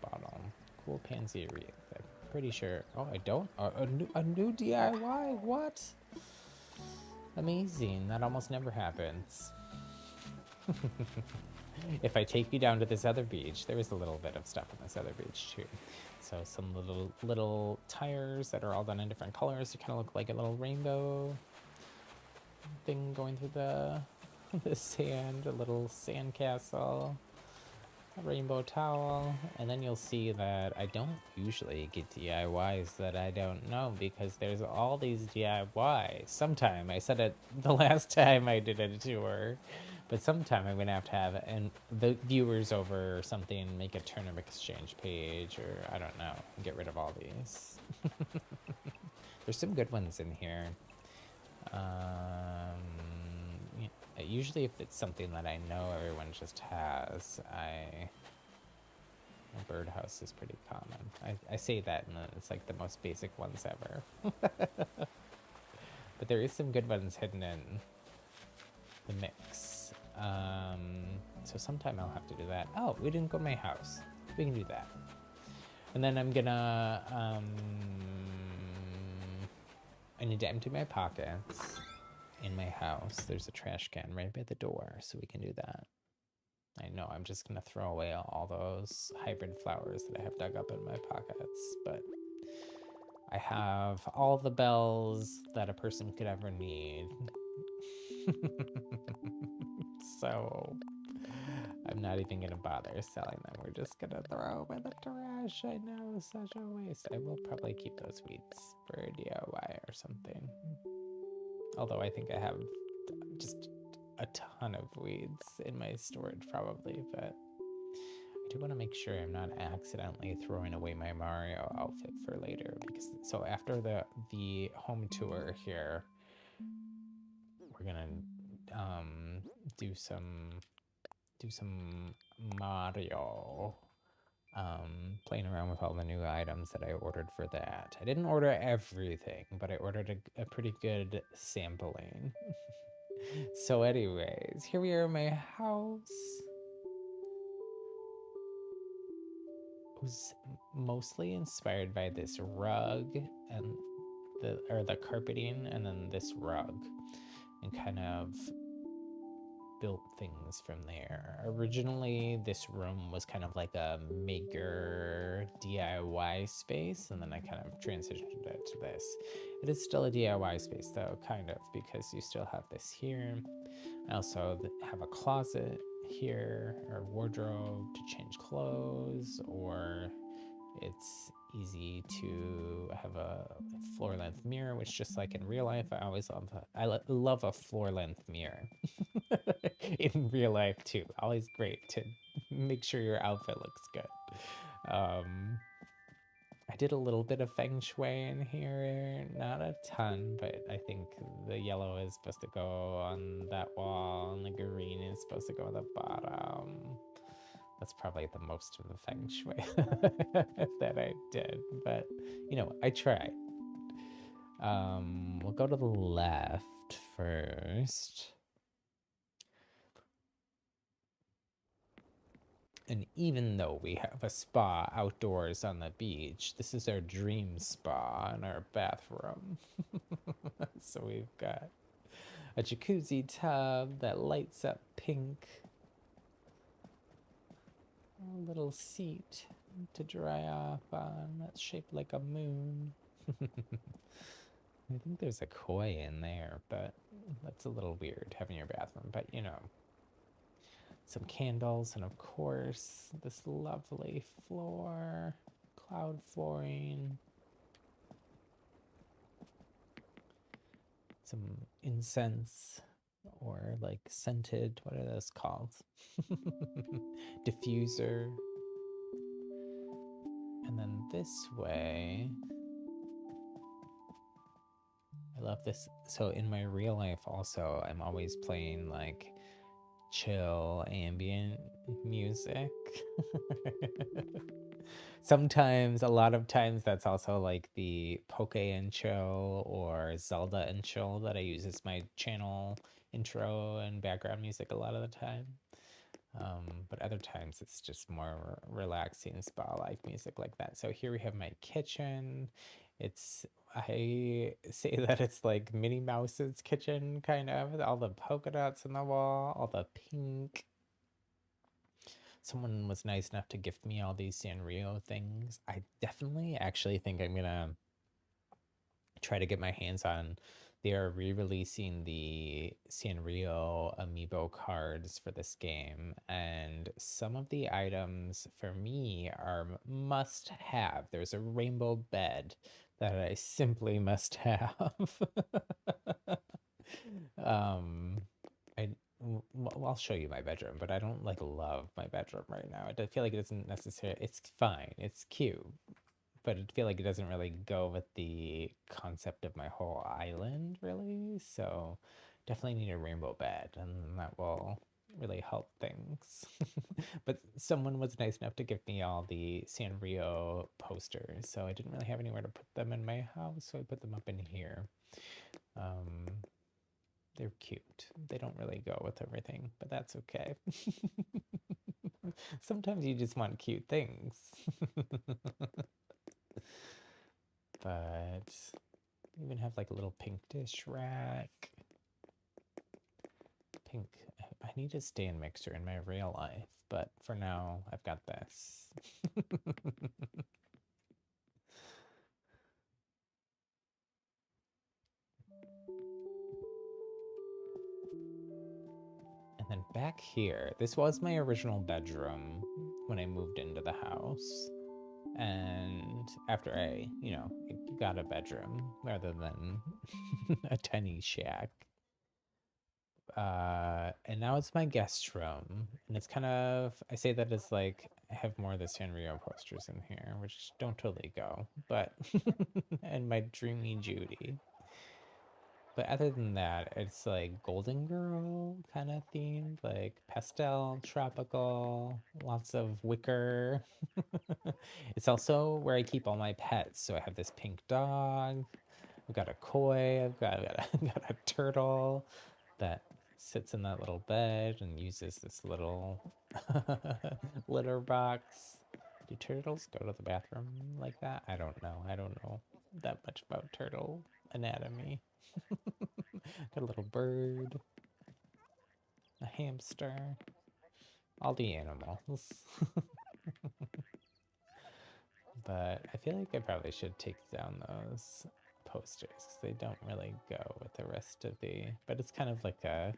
Bottom. Cool pansy wreath. I'm pretty sure. Oh, I don't. A new DIY? What? Amazing. That almost never happens. If I take you down to this other beach, there is a little bit of stuff on this other beach too. So some little tires that are all done in different colors to kind of look like a little rainbow thing going through the sand, a little sand castle, a rainbow towel, and then you'll see that I don't usually get DIYs that I don't know because there's all these DIYs. Sometime, I said it the last time I did a tour, but sometime I'm gonna have to have the viewers over or something, make a turnip exchange page, or I don't know, get rid of all these. There's some good ones in here. Usually if it's something that I know everyone just has, a birdhouse is pretty common. I say that and it's like the most basic ones ever. But there is some good ones hidden in the mix. So sometime I'll have to do that. Oh, we didn't go to my house. We can do that. And then I'm gonna, I need to empty my pockets. In my house, there's a trash can right by the door, so we can do that. I know I'm just gonna throw away all those hybrid flowers that I have dug up in my pockets, but I have all the bells that a person could ever need. So I'm not even gonna bother selling them. We're just gonna throw them in the trash. I know, such a waste. I will probably keep those weeds for a DIY or something. Although I think I have just a ton of weeds in my storage probably, but I do want to make sure I'm not accidentally throwing away my Mario outfit for later, because so after the home tour here, we're gonna do some Mario, playing around with all the new items that I ordered for that. I didn't order everything, but I ordered a pretty good sampling. So anyways, here we are in my house. It was mostly inspired by this rug and the carpeting, and then this rug, and kind of built things from there. Originally, this room was kind of like a maker DIY space, and then I kind of transitioned it to this. It is still a DIY space though, kind of, because you still have this here. I also have a closet here, or wardrobe to change clothes, or it's easy to have a floor-length mirror, which, just like in real life, I love a floor-length mirror. In real life too, always great to make sure your outfit looks good. I did a little bit of feng shui in here, not a ton, but I think the yellow is supposed to go on that wall and the green is supposed to go on the bottom. That's probably the most of the feng shui that I did, but you know, I tried. We'll go to the left first. And even though we have a spa outdoors on the beach, this is our dream spa in our bathroom. So we've got a jacuzzi tub that lights up pink, a little seat to dry off on that's shaped like a moon. I think there's a koi in there, but that's a little weird having your bathroom, but you know. Some candles, and of course, this lovely floor, cloud flooring. Some incense, or like scented, what are those called? Diffuser. And then this way, I love this. So in my real life also, I'm always playing like chill ambient music. Sometimes, a lot of times, that's also like the Poke intro or Zelda intro that I use as my channel intro and background music a lot of the time. But other times it's just more relaxing spa-like music like that. So here we have my kitchen. I say that it's like Minnie Mouse's kitchen, kind of. All the polka dots on the wall, all the pink. Someone was nice enough to gift me all these Sanrio things. I definitely actually think I'm gonna try to get my hands on. They are re-releasing the Sanrio amiibo cards for this game, and some of the items for me are must have. There's a rainbow bed that I simply must have. um I'll show you my bedroom, but I don't like love my bedroom right now. I feel like it doesn't necessarily, it's fine, it's cute, but I feel like it doesn't really go with the concept of my whole island, really. So definitely need a rainbow bed, and that will really help things. But someone was nice enough to give me all the Sanrio posters, so I didn't really have anywhere to put them in my house, so I put them up in here. They're cute. They don't really go with everything, but that's okay. Sometimes you just want cute things. But you even have like a little pink dish rack. Pink. I need a stand mixer in my real life, but for now, I've got this. And then back here, this was my original bedroom when I moved into the house. And after I, got a bedroom rather than a tiny shack. And now it's my guest room. And it's kind of, I say that as like, I have more of the Sanrio posters in here, which don't totally go, but, and my dreamy Judy. But other than that, it's like Golden Girl kind of themed, like pastel, tropical, lots of wicker. It's also where I keep all my pets. So I have this pink dog. I've got a koi. I've got a turtle that sits in that little bed and uses this little litter box. Do turtles go to the bathroom like that? I don't know. I don't know that much about turtle anatomy. Got a little bird, a hamster, all the animals. But I feel like I probably should take down those posters because they don't really go with the rest of the, but it's kind of like a,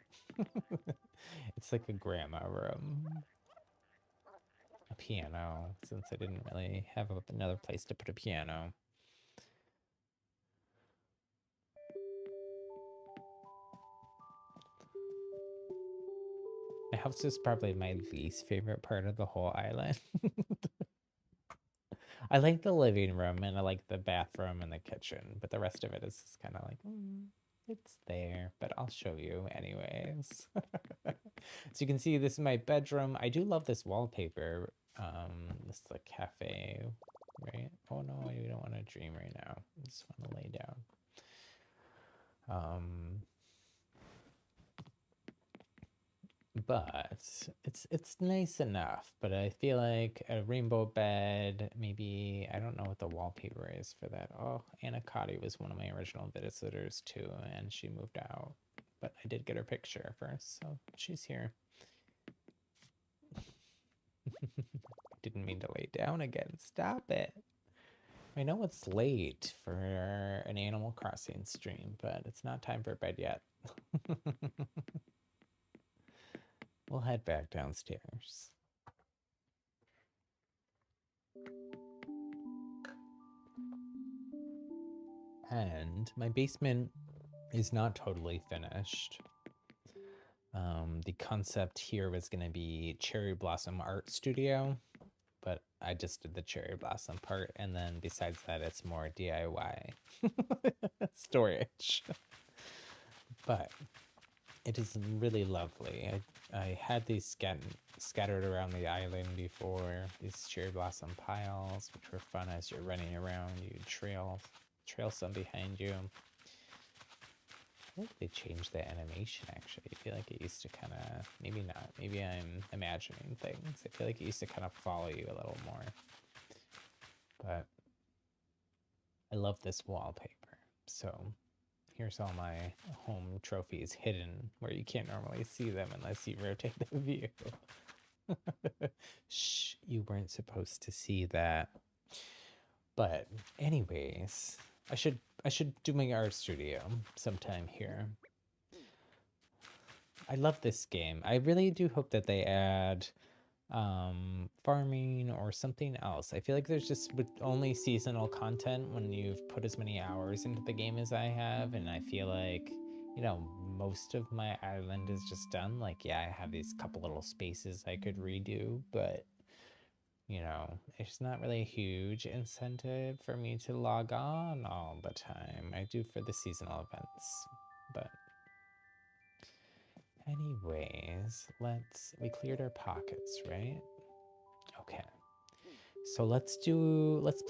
it's like a grandma room. A piano, since I didn't really have another place to put a piano. My house is probably my least favorite part of the whole island. I like the living room and I like the bathroom and the kitchen, but the rest of it is kind of like, it's there, but I'll show you anyways. So you can see this is my bedroom. I do love this wallpaper. This is a cafe, right? Oh no, I don't want to dream right now. I just want to lay down. But it's nice enough. But I feel like a rainbow bed, maybe, I don't know what the wallpaper is for that. Oh, Anna Cotty was one of my original visitors too, and she moved out. But I did get her picture first, so she's here. Didn't mean to lay down again. Stop it. I know it's late for an Animal Crossing stream, but it's not time for bed yet. We'll head back downstairs. And my basement is not totally finished. The concept here was going to be Cherry Blossom Art Studio, but I just did the cherry blossom part, and then besides that, it's more DIY storage. But it is really lovely. I had these scattered around the island before, these cherry blossom piles, which were fun as you're running around. You trail some behind you. I think they changed the animation, actually. I feel like it used to kind of, maybe not, maybe I'm imagining things. I feel like it used to kind of follow you a little more. But I love this wallpaper. So here's all my home trophies hidden where you can't normally see them unless you rotate the view. Shh, you weren't supposed to see that. But anyways, I should do my art studio sometime here. I love this game. I really do hope that they add farming or something else. I feel like there's just with only seasonal content when you've put as many hours into the game as I have, and I feel like, you know, most of my island is just done. Like, yeah, I have these couple little spaces I could redo, but you know, it's not really a huge incentive for me to log on all the time. I do for the seasonal events, but anyways, we cleared our pockets, right? Okay. So let's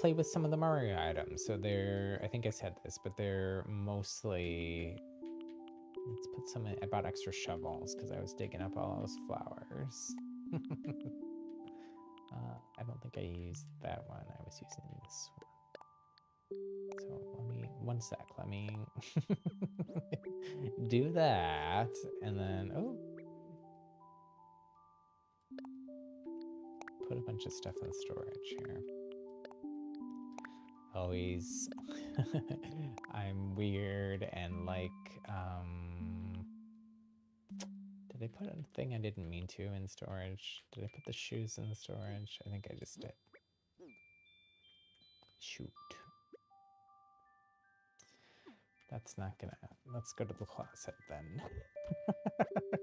play with some of the Mario items. So I think I said this, but they're mostly, let's put some in. I bought extra shovels because I was digging up all those flowers. I don't think I used that one. I was using this one. So one sec, let me do that. And then, oh, put a bunch of stuff in storage here. Always, I'm weird and like, did I put a thing I didn't mean to in storage? Did I put the shoes in storage? I think I just did. Shoot. That's not gonna, let's go to the closet then.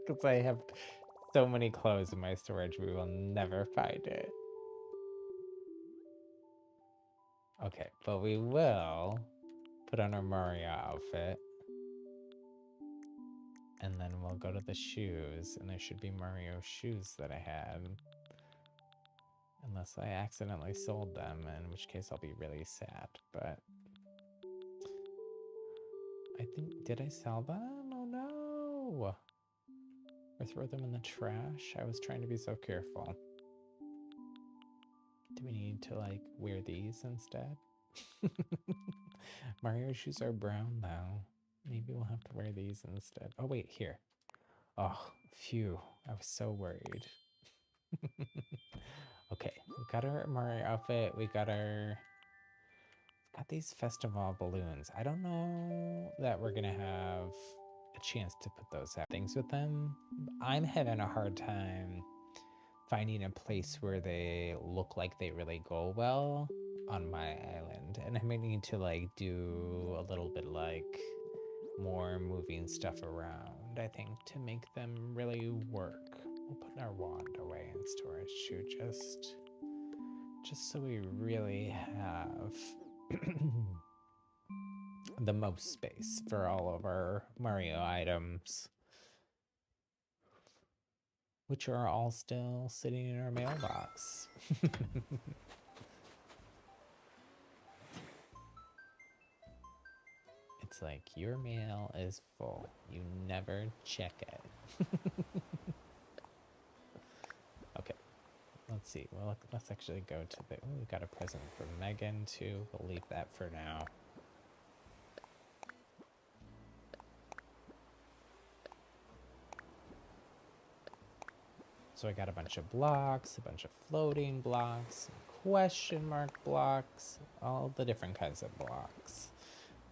Because I have so many clothes in my storage, we will never find it. Okay, but we will put on our Mario outfit. And then we'll go to the shoes, and there should be Mario shoes that I had. Unless I accidentally sold them, in which case I'll be really sad, but I think, did I sell them? Oh no! Or throw them in the trash? I was trying to be so careful. Do we need to like wear these instead? Mario shoes are brown though. Maybe we'll have to wear these instead. Oh wait, here. Oh, phew. I was so worried. Okay, we got our Mario outfit. We got these festival balloons. I don't know that we're gonna have a chance to put those things with them. I'm having a hard time finding a place where they look like they really go well on my island, and I might need to like do a little bit like more moving stuff around, I think, to make them really work. We'll put our wand away in storage too, just so we really have the most space for all of our Mario items, which are all still sitting in our mailbox. It's like, your mail is full. You never check it. Okay, let's see. Well, let's actually go to the... Oh, we got a present from Megan, too. We'll leave that for now. So I got a bunch of blocks, a bunch of floating blocks, question mark blocks, all the different kinds of blocks.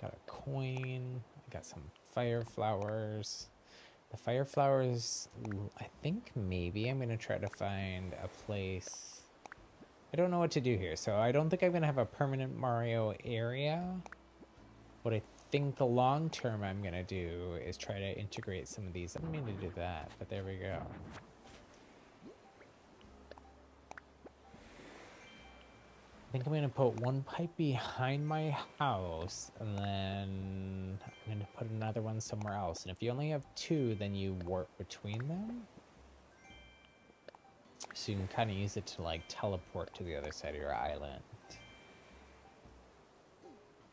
Got a coin, I got some fire flowers. The fire flowers, I think maybe I'm gonna try to find a place. I don't know what to do here, so I don't think I'm gonna have a permanent Mario area. What I think the long term I'm gonna do is try to integrate some of these. I didn't mean to do that, but there we go. I think I'm gonna put one pipe behind my house, and then I'm gonna put another one somewhere else. And if you only have two, then you warp between them. So you can kind of use it to like teleport to the other side of your island.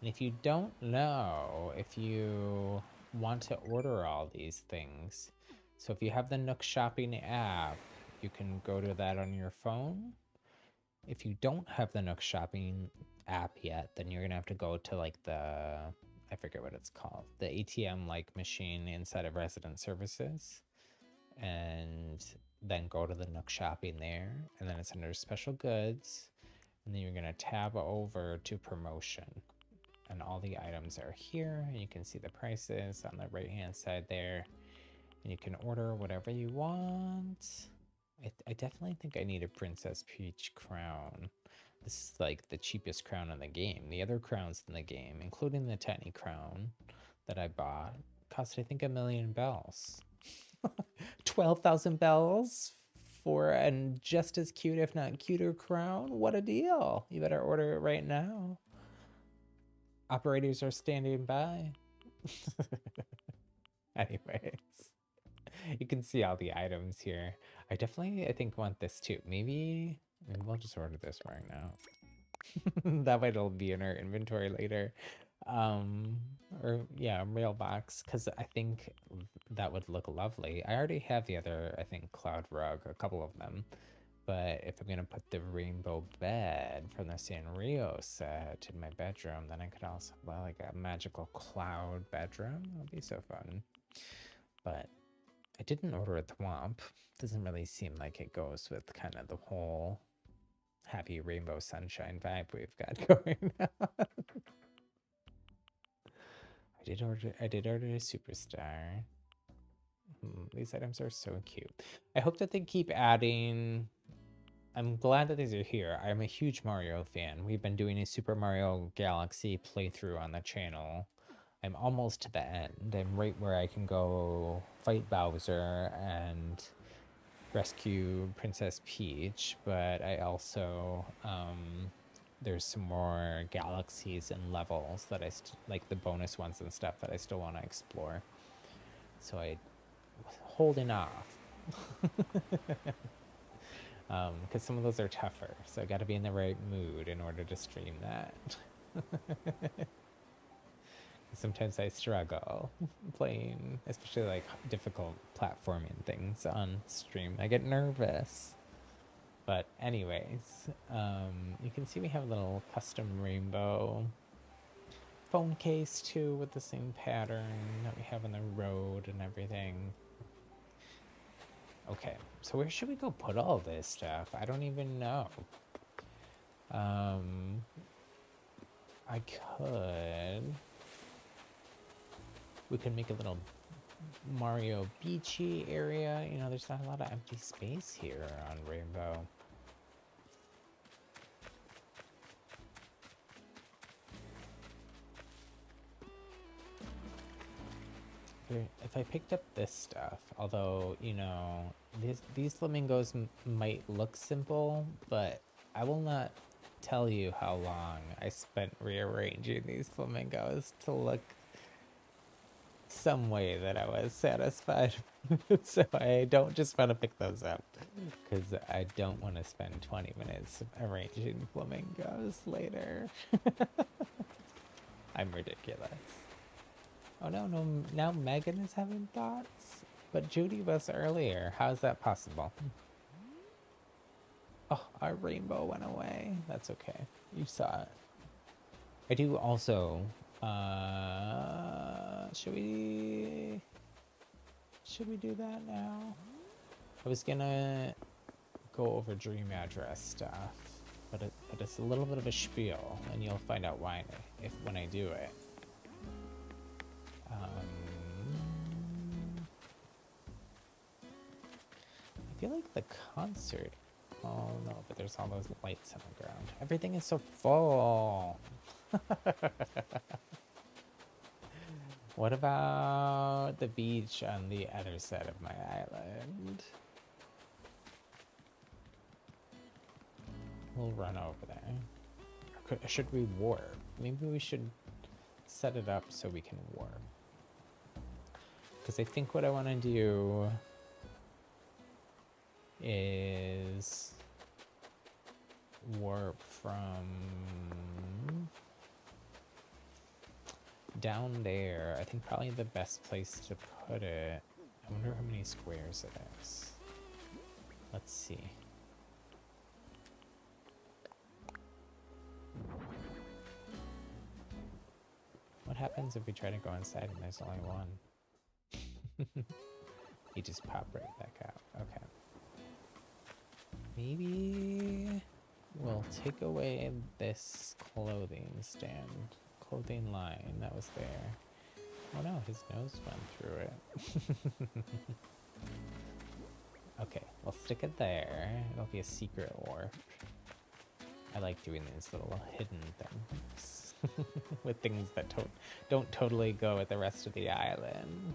And if you don't know, if you want to order all these things, so if you have the Nook Shopping app, you can go to that on your phone. If you don't have the Nook Shopping app yet, then you're gonna have to go to like I forget what it's called, the ATM like machine inside of Resident Services, and then go to the Nook Shopping there, and then it's under Special Goods, and then you're gonna tab over to Promotion. And all the items are here, and you can see the prices on the right hand side there, and you can order whatever you want. I definitely think I need a Princess Peach crown. This is like the cheapest crown in the game. The other crowns in the game, including the tiny crown that I bought, cost I think 1,000,000 bells. 12,000 bells for a just as cute, if not cuter crown? What a deal. You better order it right now. Operators are standing by. Anyways, you can see all the items here. I think want this too. Maybe we'll just order this right now. That way it'll be in our inventory later. Or yeah, mailbox, because I think that would look lovely. I already have the other, I think, cloud rug, a couple of them. But if I'm gonna put the rainbow bed from the Sanrio set in my bedroom, then I could also have like a magical cloud bedroom. That'll be so fun. But I didn't order a thwomp. Doesn't really seem like it goes with kind of the whole happy rainbow sunshine vibe we've got going on. I did order a superstar. These items are so cute. I hope that they keep adding. I'm glad that these are here. I'm a huge Mario fan. We've been doing a Super Mario Galaxy playthrough on the channel. I'm almost to the end. I'm right where I can go fight Bowser and rescue Princess Peach, but I also, there's some more galaxies and levels that like the bonus ones and stuff that I still want to explore. So I was holding off. Because some of those are tougher, so I got to be in the right mood in order to stream that. Sometimes I struggle playing, especially like difficult platforming things on stream. I get nervous. But anyways, you can see we have a little custom rainbow phone case too with the same pattern that we have on the road and everything. Okay, so where should we go put all this stuff? I don't even know. I could... We could make a little Mario beachy area. You know, there's not a lot of empty space here on Rainbow. If I picked up this stuff, although, you know, these flamingos might look simple, but I will not tell you how long I spent rearranging these flamingos to look some way that I was satisfied with. So I don't just want to pick those up, because I don't want to spend 20 minutes arranging flamingos later. I'm ridiculous. Oh no, now Megan is having thoughts? But Judy was earlier. How's that possible? Oh, our rainbow went away. That's okay. You saw it. I do also, should we do that now? I was gonna go over dream address stuff, but it's a little bit of a spiel, and you'll find out why when I do it. I feel like the concert. Oh no, but there's all those lights on the ground. Everything is so full. What about the beach on the other side of my island? We'll run over there. should we warp? Maybe we should set it up so we can warp. Because I think what I want to do is warp from down there. I think probably the best place to put it. I wonder how many squares it is. Let's see. What happens if we try to go inside and there's only one? You just pop right back out. Okay. Maybe we'll take away this clothing line that was there. Oh no, his nose went through it. Okay, we'll stick it there. It'll be a secret warp. I like doing these little hidden things with things that don't totally go with the rest of the island.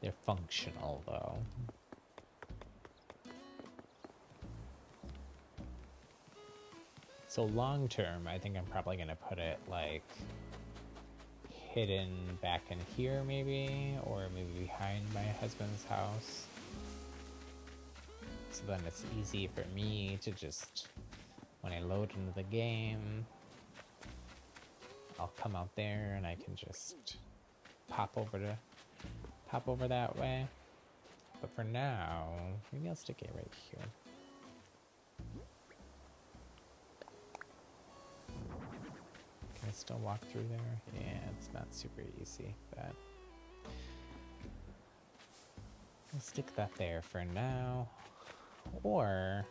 They're functional though. So long term, I think I'm probably gonna put it like hidden back in here maybe, or maybe behind my husband's house. So then it's easy for me to just, when I load into the game, I'll come out there and I can just pop over that way. But for now, maybe I'll stick it right here. Can I still walk through there? Yeah, it's not super easy, but I'll stick that there for now. Or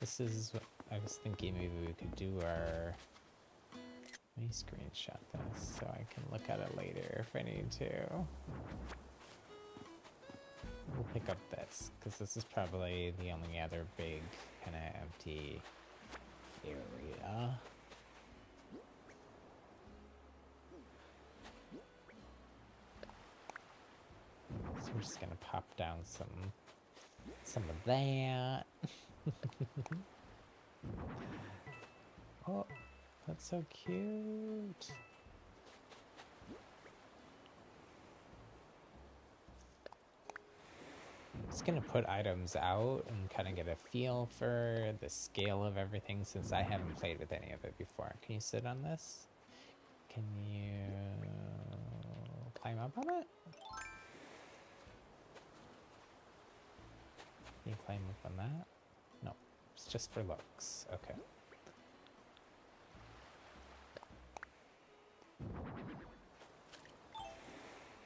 this is what I was thinking, maybe we could do our, let me screenshot this so I can look at it later if I need to. We'll pick up this because this is probably the only other big kind of empty area. So we're just gonna pop down some of that. Oh, that's so cute. Just gonna put items out and kind of get a feel for the scale of everything since I haven't played with any of it before. Can you sit on this? Can you climb up on it? Can you climb up on that? No, it's just for looks. Okay.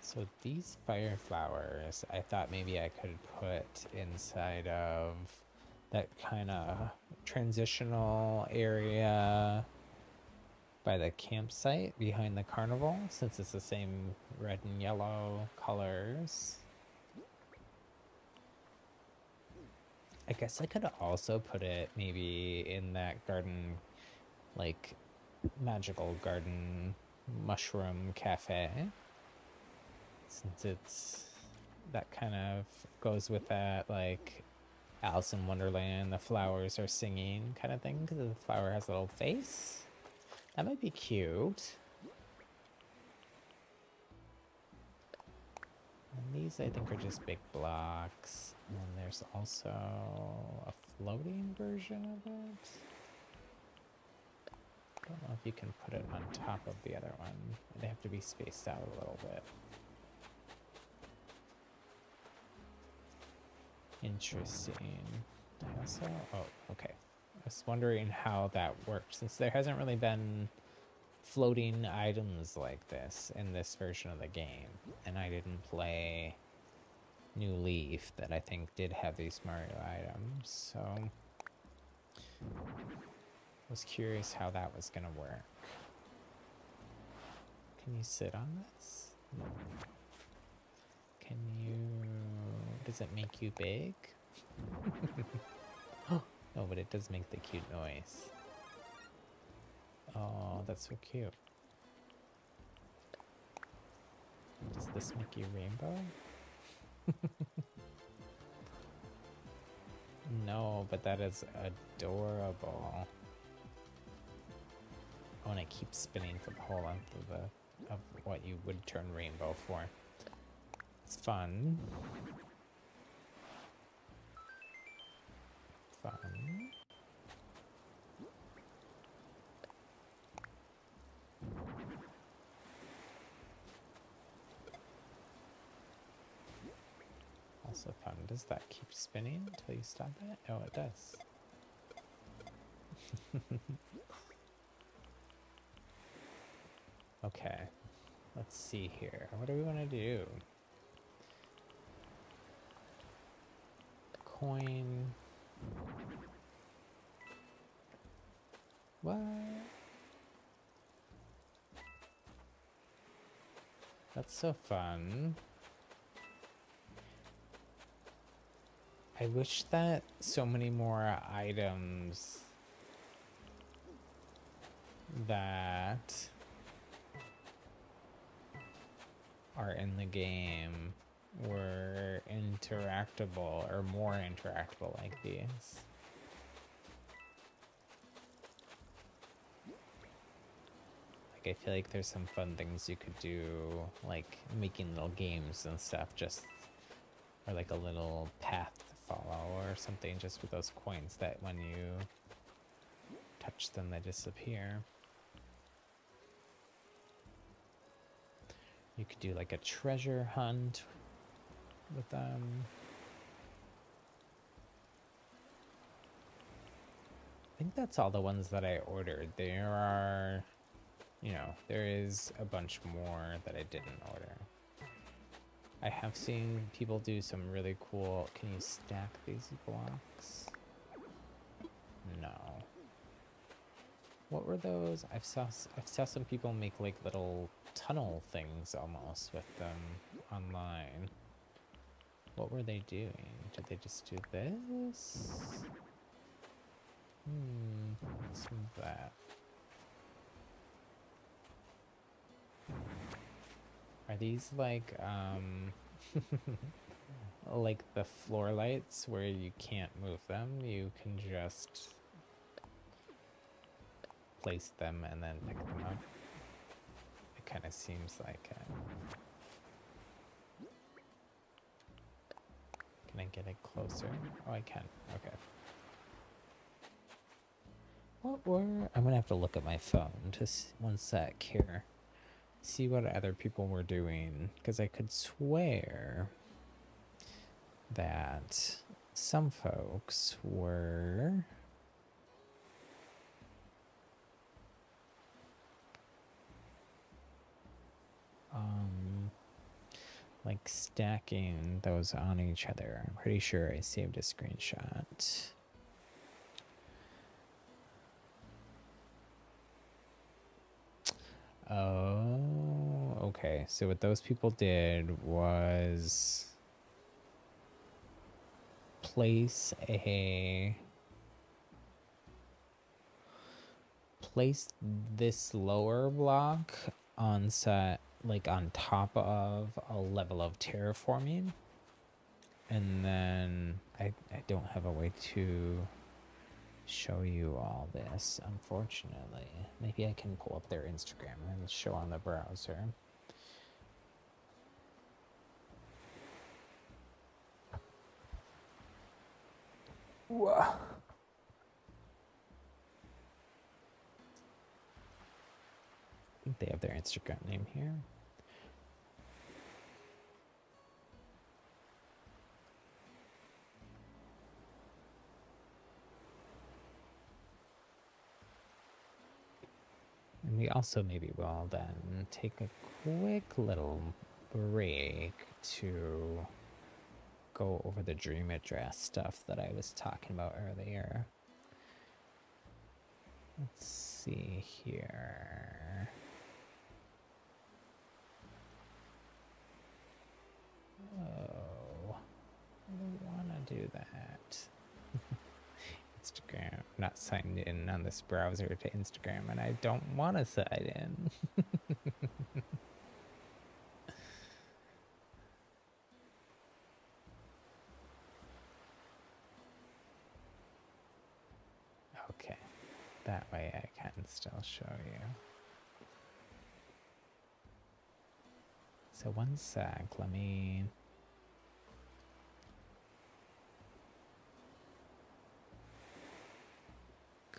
So these fire flowers, I thought maybe I could put inside of that kind of transitional area by the campsite behind the carnival, since it's the same red and yellow colors. I guess I could also put it maybe in that garden, like magical garden mushroom cafe. Since it's, that kind of goes with that, like, Alice in Wonderland, the flowers are singing kind of thing, because the flower has a little face. That might be cute. And these, I think, are just big blocks. And then there's also a floating version of it. I don't know if you can put it on top of the other one. They have to be spaced out a little bit. Interesting. I also, oh, okay. I was wondering how that worked, since there hasn't really been floating items like this in this version of the game, and I didn't play New Leaf that I think did have these Mario items, so I was curious how that was gonna work. Can you sit on this? No. Can you, does it make you big? No, but it does make the cute noise. Oh, that's so cute. Does this make you rainbow? No, but that is adorable. Oh, and it keeps spinning for the whole length of what you would turn rainbow for. It's fun. Fun. Also fun. Does that keep spinning until you stop it? Oh, it does. Okay. Let's see here. What do we want to do? Coin. What? That's so fun. I wish that so many more items that are in the game were interactable or more interactable like these. Like, I feel like there's some fun things you could do, like making little games and stuff, just, or like a little path to follow or something, just with those coins that when you touch them, they disappear. You could do like a treasure hunt with them. I think that's all the ones that I ordered. There are, you know, there is a bunch more that I didn't order. I have seen people do some really cool, can you stack these blocks? No. What were those? I saw some people make like little tunnel things almost with them online. What were they doing? Did they just do this? Let's move that. Are these like like the floor lights where you can't move them? You can just place them and then pick them up. It kind of seems like it. Can I get it closer? Oh, I can. Okay. What were... I'm gonna have to look at my phone just one sec here. See what other people were doing, because I could swear that some folks were like stacking those on each other. I'm pretty sure I saved a screenshot. Oh, okay. So what those people did was place this lower block on set, like on top of a level of terraforming, and then I don't have a way to show you all this, unfortunately. Maybe I can pull up their Instagram and show on the browser. Whoa. I think they have their Instagram name here. And we also maybe will then take a quick little break to go over the dream address stuff that I was talking about earlier. Let's see here. Oh, I don't want to do that. Instagram, I'm not signed in on this browser to Instagram, and I don't want to sign in. show you. So one sec, let me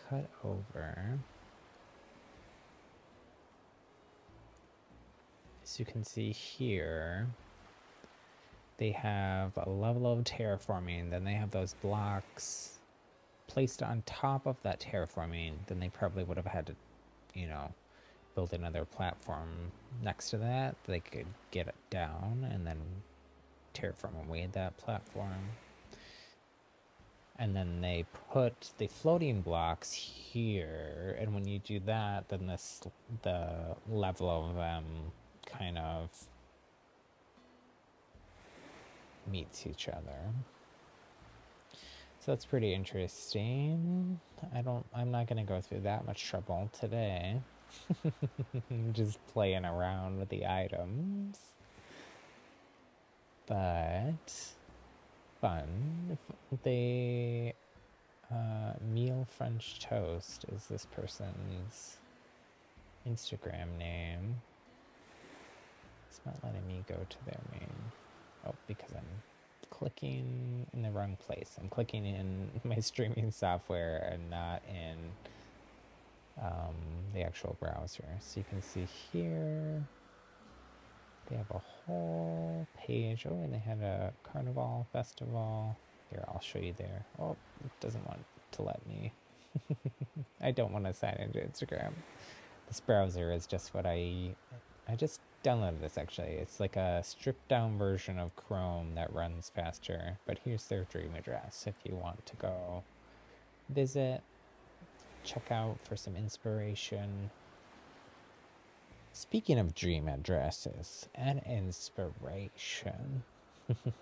cut over. As you can see here, they have a level of terraforming, then they have those blocks placed on top of that terraforming. Then they probably would have had to, you know, build another platform next to that. They could get it down and then terraform away that platform. And then they put the floating blocks here, and when you do that, then the level of them kind of meets each other. So that's pretty interesting. I'm not gonna go through that much trouble today. Just playing around with the items. But fun. They Meal French Toast is this person's Instagram name. It's not letting me go to their main. Oh, because I'm clicking in the wrong place. I'm clicking in my streaming software and not in the actual browser. So you can see here they have a whole page. Oh, and they had a carnival festival. Here, I'll show you there. Oh, it doesn't want to let me. I don't want to sign into Instagram. This browser is just what I just downloaded this actually. It's like a stripped down version of Chrome that runs faster. But here's their dream address if you want to go visit, check out for some inspiration. Speaking of dream addresses and inspiration, and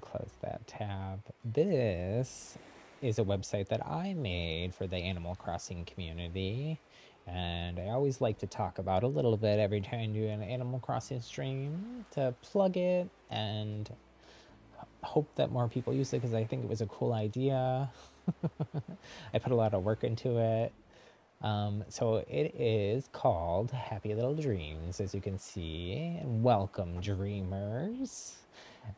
close that tab. This is a website that I made for the Animal Crossing community, and I always like to talk about a little bit every time I do an Animal Crossing stream to plug it and hope that more people use it because I think it was a cool idea. I put a lot of work into it. So it is called Happy Little Dreams, as you can see. Welcome, dreamers.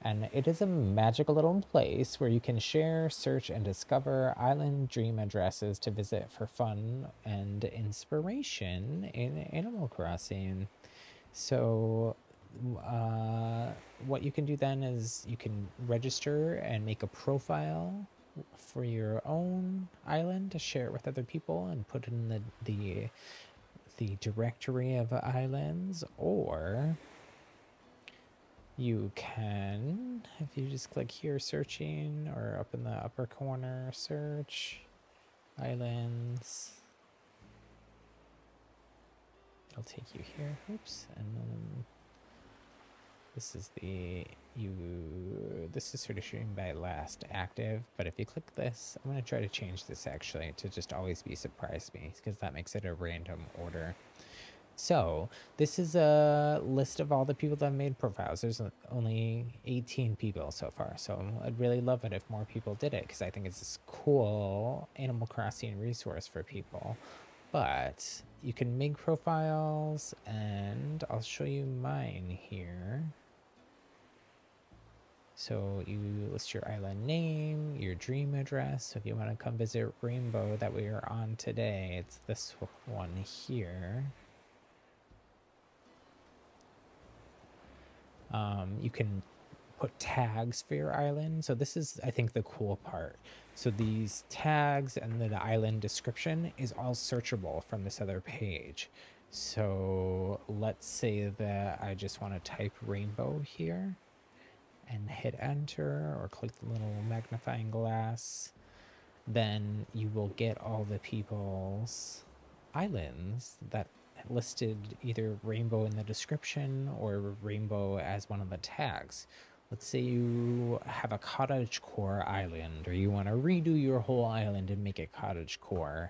And it is a magical little place where you can share, search, and discover island dream addresses to visit for fun and inspiration in Animal Crossing. So what you can do then is you can register and make a profile for your own island to share it with other people and put in the directory of islands, or you can, if you just click here, searching, or up in the upper corner, search islands, it'll take you here. Oops. And then this is this is sort of shooting by last active, but if you click this, I'm going to try to change this actually to just always be surprise me, because that makes it a random order. So this is a list of all the people that have made profiles. There's only 18 people so far, so I'd really love it if more people did it, because I think it's this cool Animal Crossing resource for people. But you can make profiles, and I'll show you mine here. So you list your island name, your dream address. So if you want to come visit Rainbow that we are on today, it's this one here. You can put tags for your island. So this is, I think, the cool part. So these tags and the island description is all searchable from this other page. So let's say that I just want to type Rainbow here and hit enter, or click the little magnifying glass. Then you will get all the people's islands that listed either Rainbow in the description or Rainbow as one of the tags. Let's say you have a cottagecore island, or you want to redo your whole island and make it cottagecore,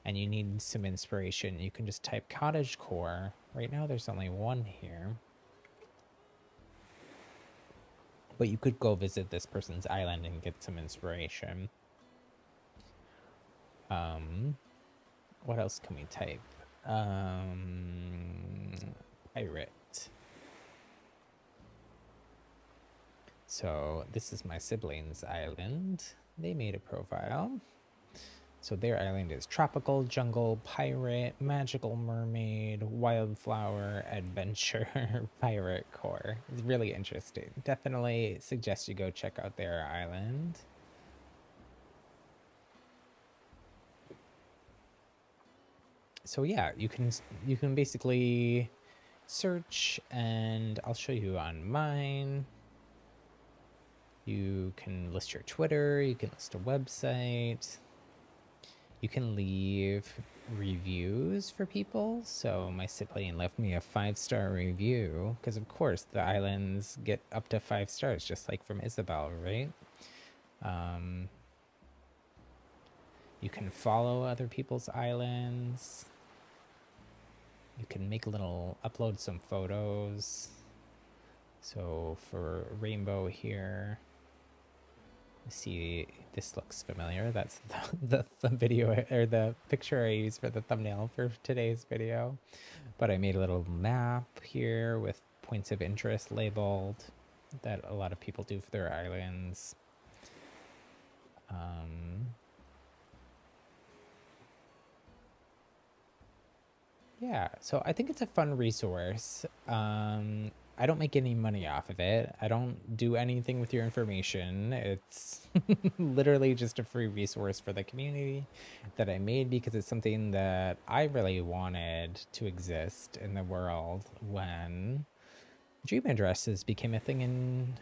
and you need some inspiration. You can just type cottagecore. Right now there's only one here, but you could go visit this person's island and get some inspiration. What else can we type? Pirate. So this is my siblings' island. They made a profile. So their island is tropical, jungle, pirate, magical mermaid, wildflower, adventure, pirate core. It's really interesting. Definitely suggest you go check out their island. So yeah, you can basically search, and I'll show you on mine. You can list your Twitter, you can list a website. You can leave reviews for people. So my sibling left me a 5-star review because, of course, the islands get up to 5 stars, just like from Isabel, right? You can follow other people's islands. You can make a little, upload some photos. So for Rainbow here, see, this looks familiar. That's the video, or the picture I used for the thumbnail for today's video. But I made a little map here with points of interest labeled that a lot of people do for their islands. Yeah, so I think it's a fun resource. I don't make any money off of it. I don't do anything with your information. It's literally just a free resource for the community that I made because it's something that I really wanted to exist in the world when dream addresses became a thing in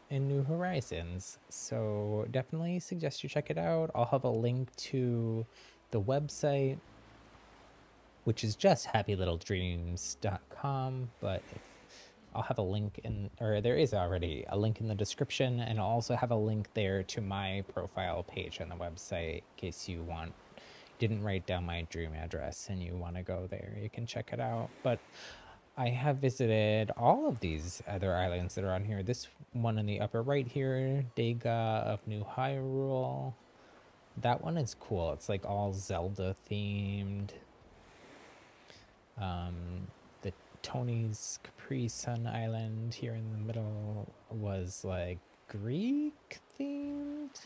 New Horizons. So definitely suggest you check it out. I'll have a link to the website, which is just happylittledreams.com, but I'll have a link in, or there is already a link in the description, and I'll also have a link there to my profile page on the website in case you didn't write down my dream address and you want to go there. You can check it out. But I have visited all of these other islands that are on here. This one in the upper right here, Dega of New Hyrule. That one is cool. It's like all Zelda themed. The Tony's Capri Sun Island here in the middle was like Greek themed,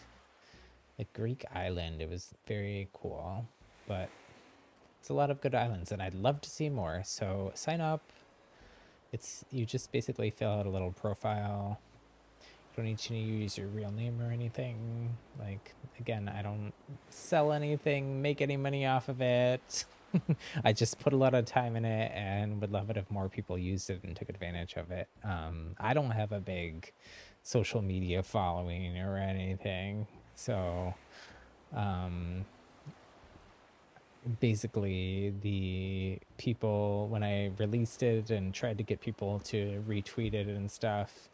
like Greek island. It was very cool, but it's a lot of good islands and I'd love to see more. So sign up. You just basically fill out a little profile. You don't need to use your real name or anything. Like, again, I don't sell anything, make any money off of it. I just put a lot of time in it and would love it if more people used it and took advantage of it. I don't have a big social media following or anything. So basically the people, when I released it and tried to get people to retweet it and stuff,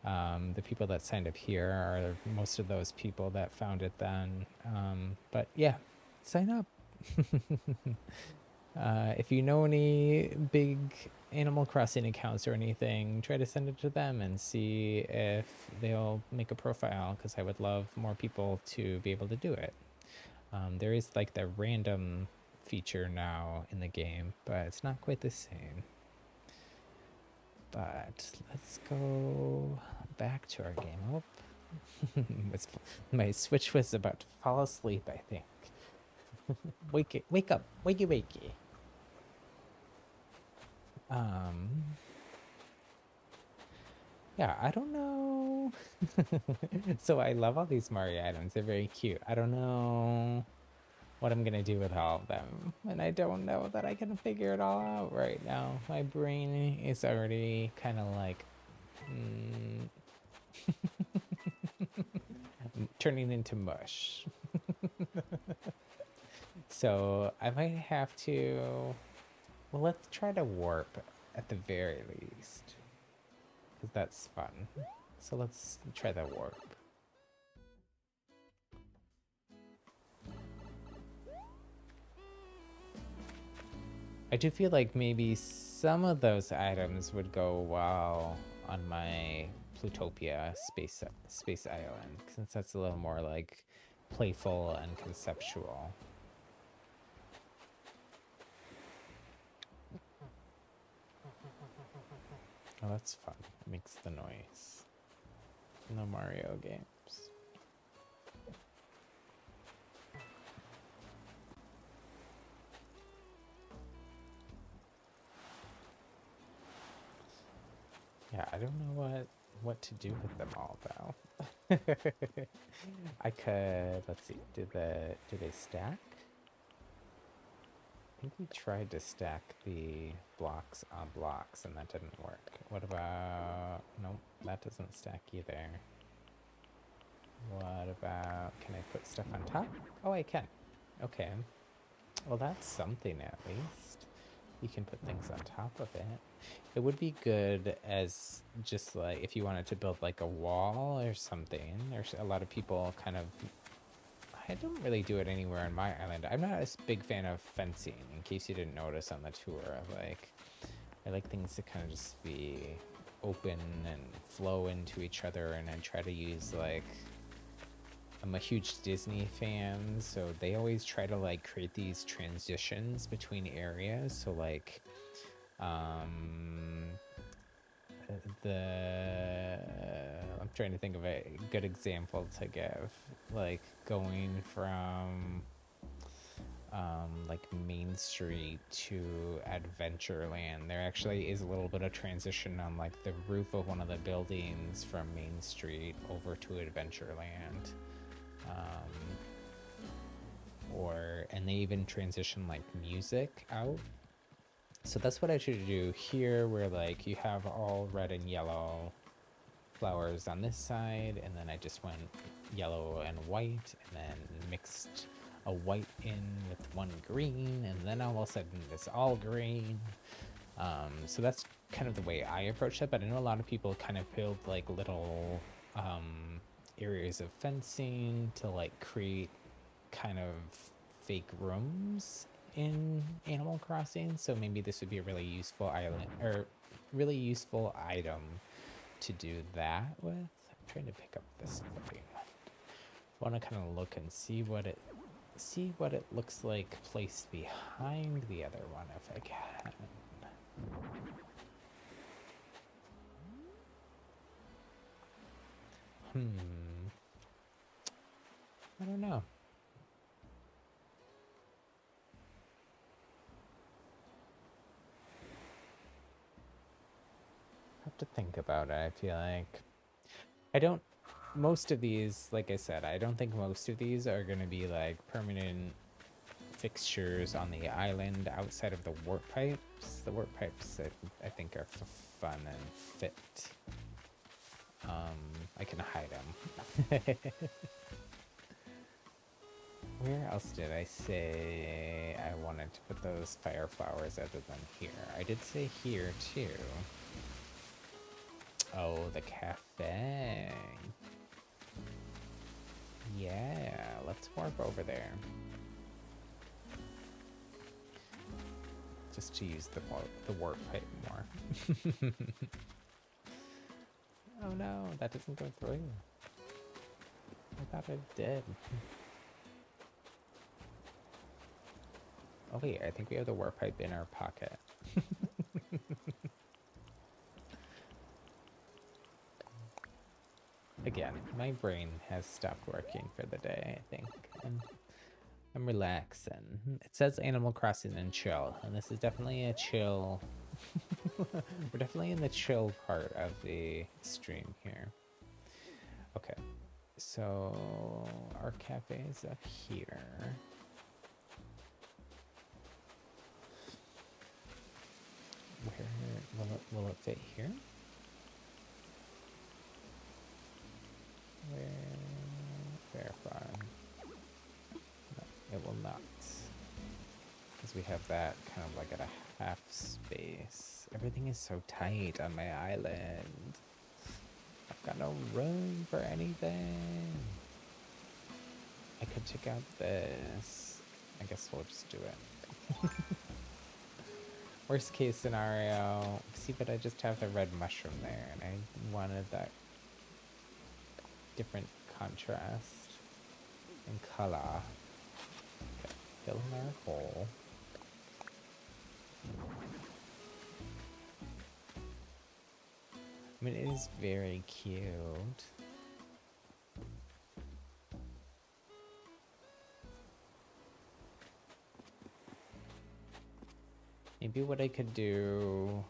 the people that signed up here are most of those people that found it then. But yeah, sign up. If you know any big Animal Crossing accounts or anything, try to send it to them and see if they'll make a profile, because I would love more people to be able to do it. There is like the random feature now in the game, but it's not quite the same. But let's go back to our game. Oh, my Switch was about to fall asleep, I think. Wake up, wakey. Yeah, I don't know. So I love all these Mario items. They're very cute. I don't know what I'm gonna do with all of them, and I don't know that I can figure it all out right now. My brain is already kind of like turning into mush. So I might have to, well, let's try to warp at the very least, because that's fun. So let's try the warp. I do feel like maybe some of those items would go well on my Plutopia space island, since that's a little more like playful and conceptual. Oh, that's fun. It makes the noise. No Mario games. Yeah, I don't know what to do with them all though. I could, let's see, do they stack? I think we tried to stack the blocks on blocks and that didn't work. What about, nope, that doesn't stack either. What about, can I put stuff on top? Oh, I can. Okay. Well, that's something at least. You can put things on top of it. It would be good as just like if you wanted to build like a wall or something. There's a lot of people kind of, I don't really do it anywhere on my island. I'm not a big fan of fencing, in case you didn't notice on the tour. I like things to kind of just be open and flow into each other, and I try to use like, I'm a huge Disney fan, so they always try to like create these transitions between areas. So like, I'm trying to think of a good example to give, like going from like Main Street to Adventureland. There actually is a little bit of transition on like the roof of one of the buildings from Main Street over to Adventureland. And they even transition like music out. So that's what I should do here, where like you have all red and yellow flowers on this side, and then I just went yellow and white, and then mixed a white in with one green, and then all of a sudden it's all green. So that's kind of the way I approach it, but I know a lot of people kind of build like little areas of fencing to like create kind of fake rooms in Animal Crossing. So maybe this would be a really useful island, or really useful item to do that with. I'm trying to pick up this footing. I want to kind of look and see what it looks like placed behind the other one if I can. I don't know. Have to think about it. I feel like most of these, like I said, I don't think most of these are going to be like permanent fixtures on the island outside of the warp pipes. The warp pipes I think are fun and fit. I can hide them. Where else did I say I wanted to put those fire flowers other than here? I did say here too. Oh, the cafe. Yeah, let's warp over there. Just to use the warp pipe more. Oh no, that doesn't go through. I thought it did. Oh wait, I think we have the warp pipe in our pocket. Again, my brain has stopped working for the day, I think. I'm relaxing. It says Animal Crossing and chill, and this is definitely a chill. We're definitely in the chill part of the stream here. Okay, so our cafe is up here. Where will it fit here? Verify. No, it will not. Because we have that kind of like at a half space. Everything is so tight on my island. I've got no room for anything. I could take out this. I guess we'll just do it. Worst case scenario. See, but I just have the red mushroom there, and I wanted that different contrast and color. Okay, fill in our hole. it is very cute. Maybe what I could do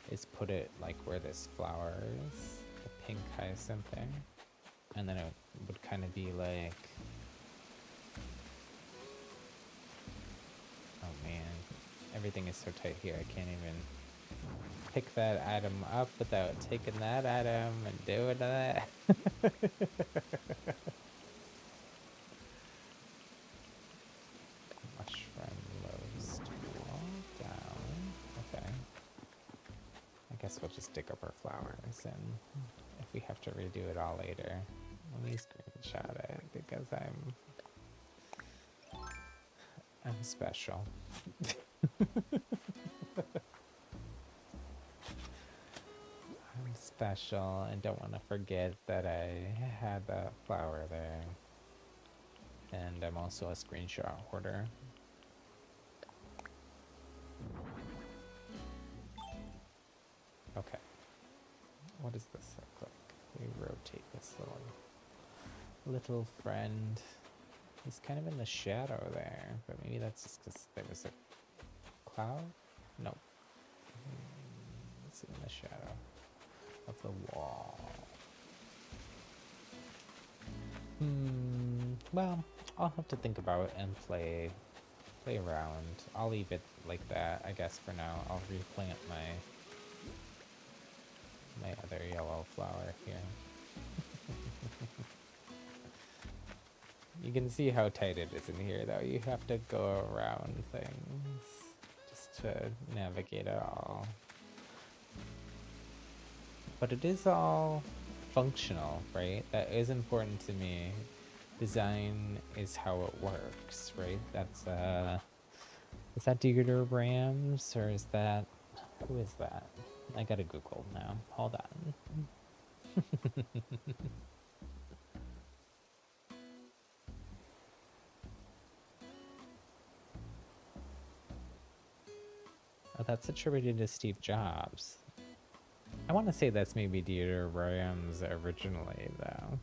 is put it like where this flower is, the pink hyacinth there. And then it would kind of be like, oh man, everything is so tight here. I can't even pick that item up without taking that item and doing that. Mushroom roast down. Okay. I guess we'll just dig up our flowers, and if we have to redo it all later, let me screenshot it because I'm special. I'm special and don't want to forget that I had that flower there. And I'm also a screenshot hoarder. Okay. What does this look like? We rotate this little friend. He's kind of in the shadow there, but maybe that's just because there was a cloud? Nope. It's in the shadow of the wall. Well, I'll have to think about it and play around. I'll leave it like that, I guess, for now. I'll replant my other yellow flower here. You can see how tight it is in here, though. You have to go around things just to navigate it all. But it is all functional, right? That is important to me. Design is how it works, right? That's is that Dieter Rams, or is that, who is that? I gotta Google now. Hold on. Oh, that's attributed to Steve Jobs. I want to say that's maybe Dieter Rams originally, though.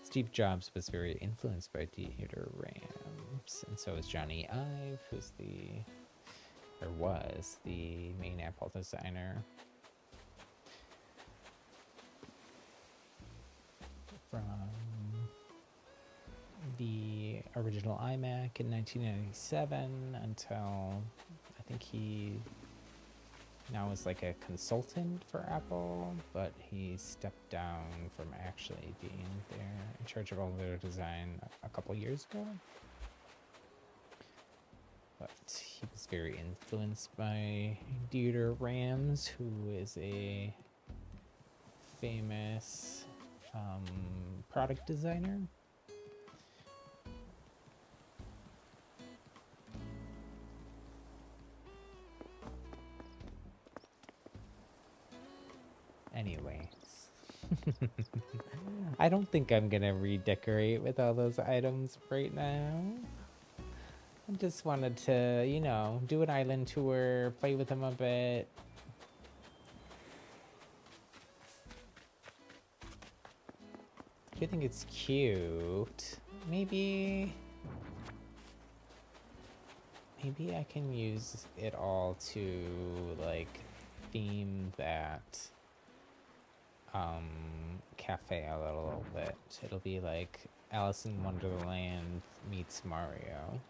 Steve Jobs was very influenced by Dieter Rams, and so is Johnny Ive, who's was the main Apple designer. From the original iMac in 1997 until I think he now is like a consultant for Apple, but he stepped down from actually being there in charge of all their design a couple years ago. But he was very influenced by Dieter Rams, who is a famous product designer. Anyways, I don't think I'm gonna redecorate with all those items right now. I just wanted to, you know, do an island tour, play with them a bit. I think it's cute. Maybe I can use it all to like theme that cafe a little bit. It'll be like Alice in Wonderland meets Mario.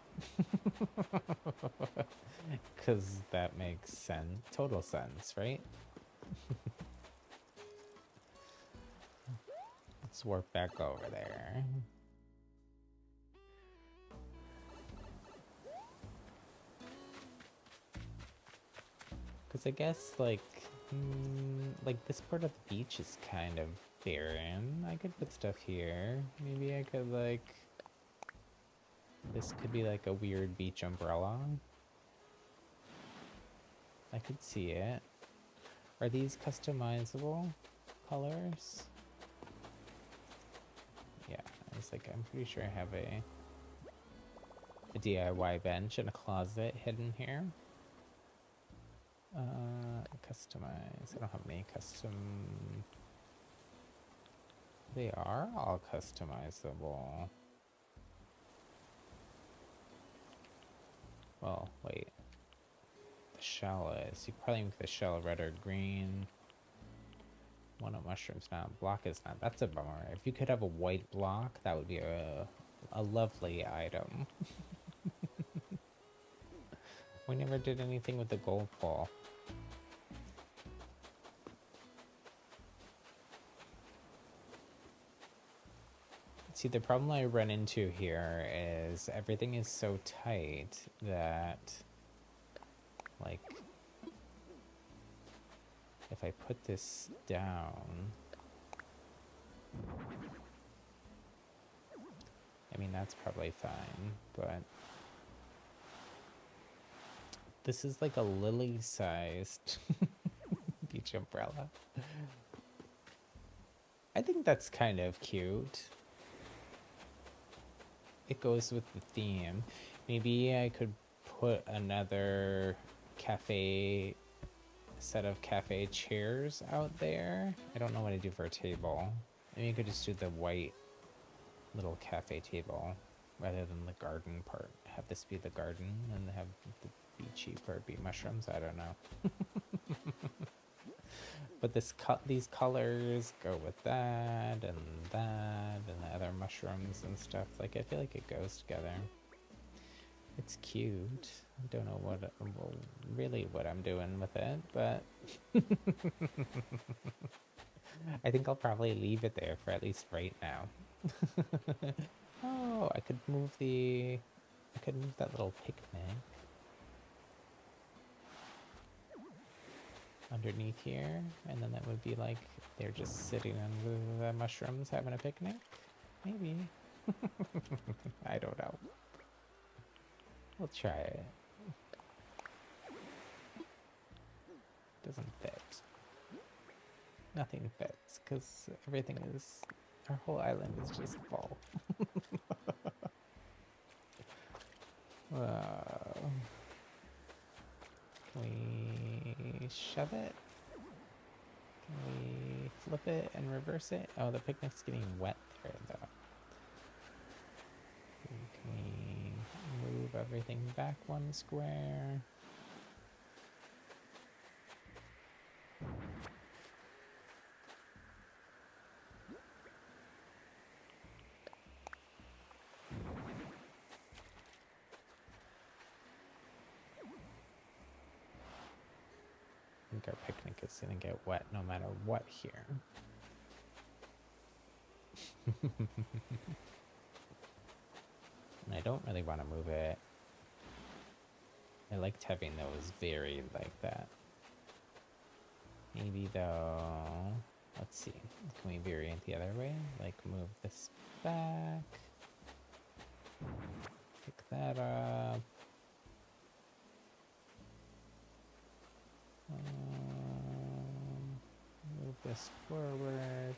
Because that makes sense, total sense, right? Let's warp back over there. Because I guess like this part of the beach is kind of barren. I could put stuff here. Maybe I could like, this could be like a weird beach umbrella. I could see it. Are these customizable colors? Yeah, I was like, I'm pretty sure I have a DIY bench and a closet hidden here. Customize. I don't have any custom. They are all customizable. Well, wait. The shell is. You probably make the shell red or green. One of mushrooms not. Block is not. That's a bummer. If you could have a white block, that would be a lovely item. We never did anything with the gold ball. See, the problem I run into here is everything is so tight that, like, if I put this down, I mean, that's probably fine, but this is like a lily-sized beach umbrella. I think that's kind of cute. It goes with the theme. Maybe I could put another set of cafe chairs out there. I don't know what to do for a table. Maybe you could just do the white little cafe table rather than the garden part. Have this be the garden and have the beachy part be mushrooms. I don't know. But these colors go with that and the other mushrooms and stuff. Like, I feel like it goes together. It's cute. I don't know really what I'm doing with it, but I think I'll probably leave it there for at least right now. Oh, I could move that little picnic underneath here, and then that would be like they're just sitting under the mushrooms having a picnic. Maybe. I don't know. We'll try it. Doesn't fit. Nothing fits because our whole island is just full. Can we shove it? Can we flip it and reverse it? Oh, the picnic's getting wet there, though. Can we move everything back one square? I think our picnic is going to get wet no matter what here. And I don't really want to move it. I liked having those varied like that. Maybe though, let's see. Can we vary it the other way? Like move this back. Pick that up. Move this forward.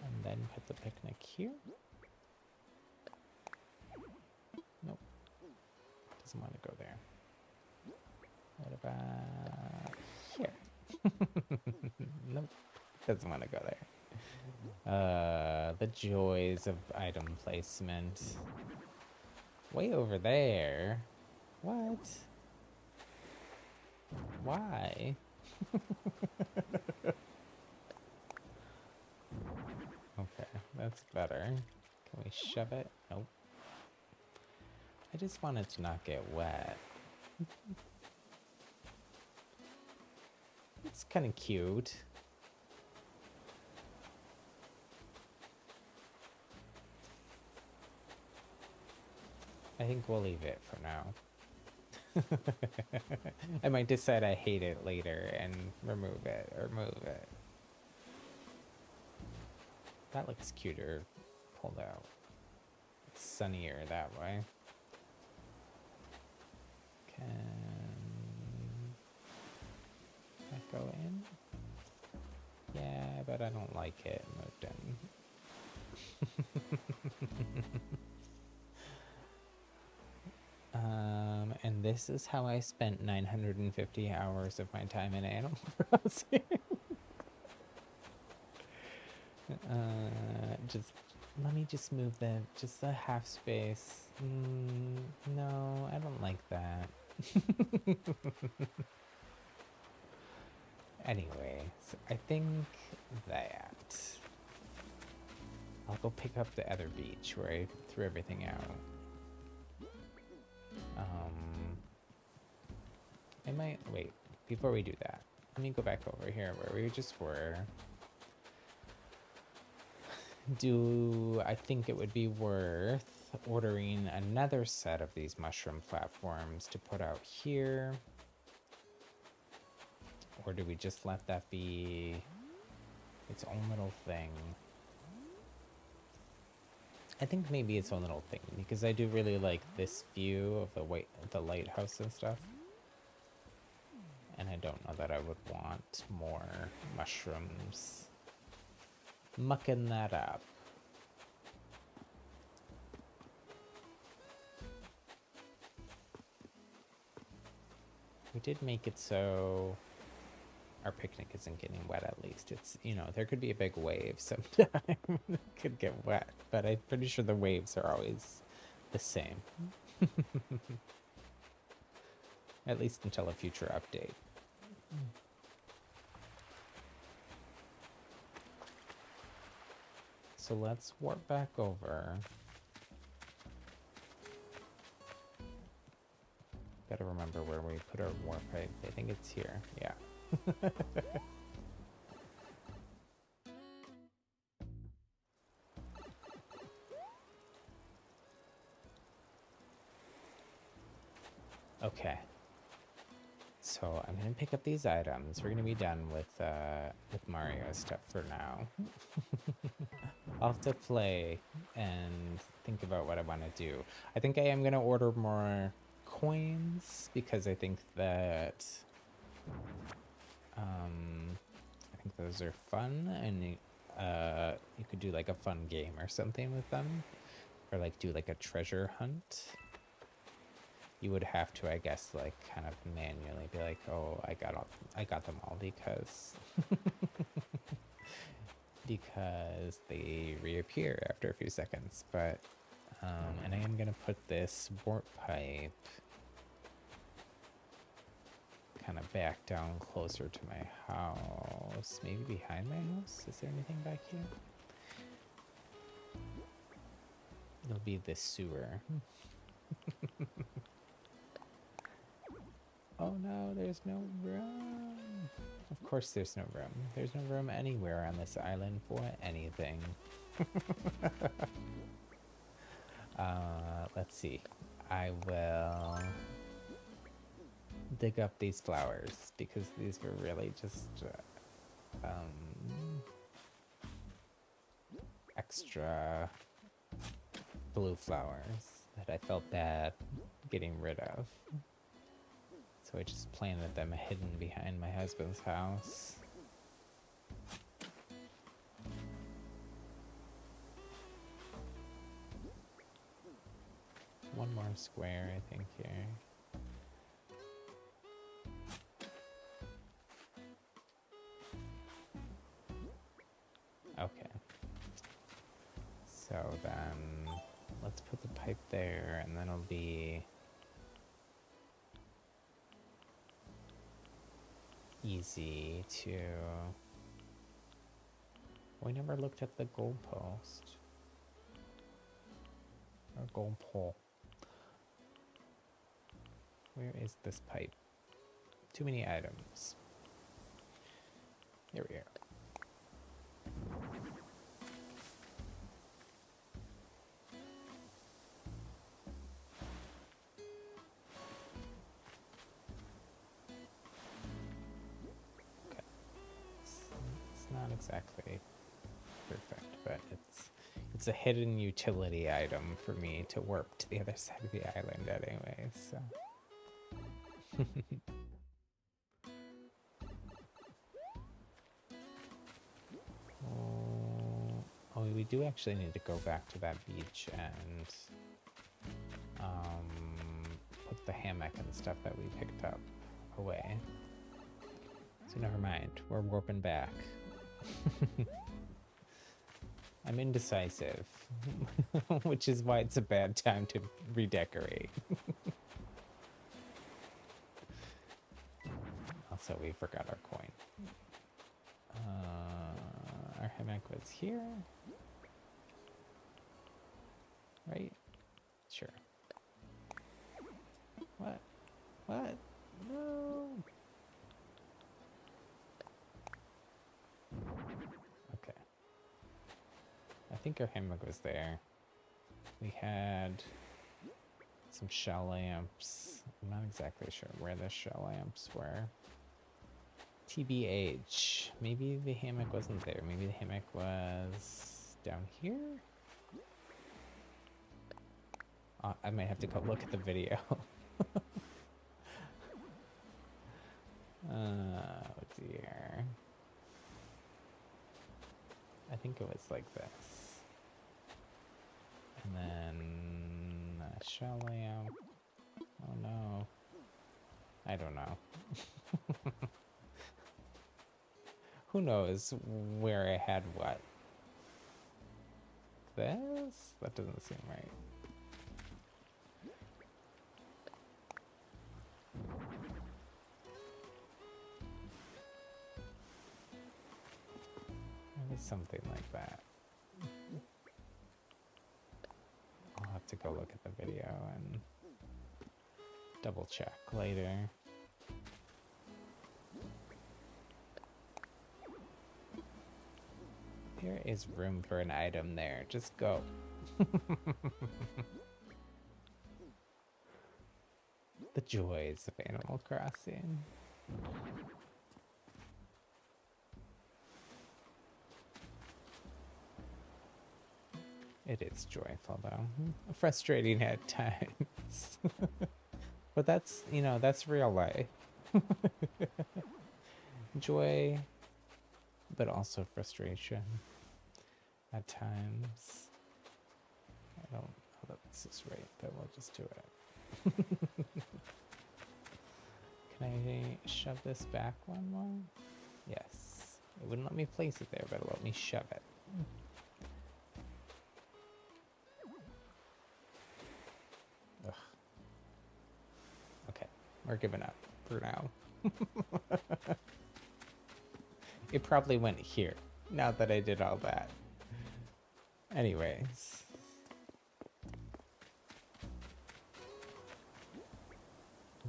And then put the picnic here. Nope. Doesn't want to go there. What about here? Nope. Doesn't want to go there. The joys of item placement. Way over there. What? Why? Okay, that's better. Can we shove it? Nope. I just want it to not get wet. It's kind of cute. I think we'll leave it for now. I might decide I hate it later and remove it or move it. That looks cuter pulled out. It's sunnier that way. Can that go in? Yeah, but I don't like it moved in. And this is how I spent 950 hours of my time in Animal Crossing. Just let me just move just the half space. No, I don't like that. Anyway, so I think that I'll go pick up the other beach where I threw everything out. I might wait before we do that. Let me go back over here where we just were. I think it would be worth ordering another set of these mushroom platforms to put out here? Or do we just let that be its own little thing? I think maybe its own little thing, because I do really like this view of the lighthouse and stuff. And I don't know that I would want more mushrooms mucking that up. We did make it so our picnic isn't getting wet, at least. It's, you know, there could be a big wave sometime. It could get wet, but I'm pretty sure the waves are always the same. At least until a future update. So let's warp back over. Gotta remember where we put our warp pipe. I think it's here. Yeah. Okay. So I'm gonna pick up these items. We're gonna be done with Mario stuff for now. I'll have to play and think about what I want to do. I think I am gonna order more coins because I think that those are fun, and you could do like a fun game or something with them, or like do like a treasure hunt. You would have to, I guess, like kind of manually be like, oh, I got them all because because they reappear after a few seconds. But and I am gonna put this warp pipe kind of back down closer to my house, maybe behind my house. Is there anything back here? It'll be this sewer. Oh no, there's no room. Of course there's no room. There's no room anywhere on this island for anything. Let's see. I will dig up these flowers because these were really just extra blue flowers that I felt bad getting rid of. So I just planted them hidden behind my husband's house. One more square, I think, here. Okay. So then let's put the pipe there, and then it'll be easy to... We never looked at the goalpost. Or goal pole. Where is this pipe? Too many items. Here we are. Okay. It's not exactly perfect, but it's a hidden utility item for me to warp to the other side of the island anyway, so. Oh, we do actually need to go back to that beach and put the hammock and stuff that we picked up away. So never mind, we're warping back. I'm indecisive, which is why it's a bad time to redecorate. Also, we forgot our coin. Our hammock was here, right? Sure. What? What? No. Okay. I think our hammock was there. We had some shell lamps. I'm not exactly sure where the shell lamps were. TBH. Maybe the hammock wasn't there. Maybe the hammock was down here? I might have to go look at the video. Oh dear. I think it was like this. And then a shell lamp. Oh no. I don't know. Who knows where I had what? This? That doesn't seem right. Maybe something like that. I'll have to go look at the video and double check later. There is room for an item there. Just go. The joys of Animal Crossing. It is joyful, though. Frustrating at times. But that's, you know, that's real life. Joy, but also frustration at times. I don't know that this is right, but we'll just do it. Can I shove this back one more? Yes. It wouldn't let me place it there, but it let me shove it. Ugh. Okay, we're giving up for now. It probably went here, now that I did all that. Anyways.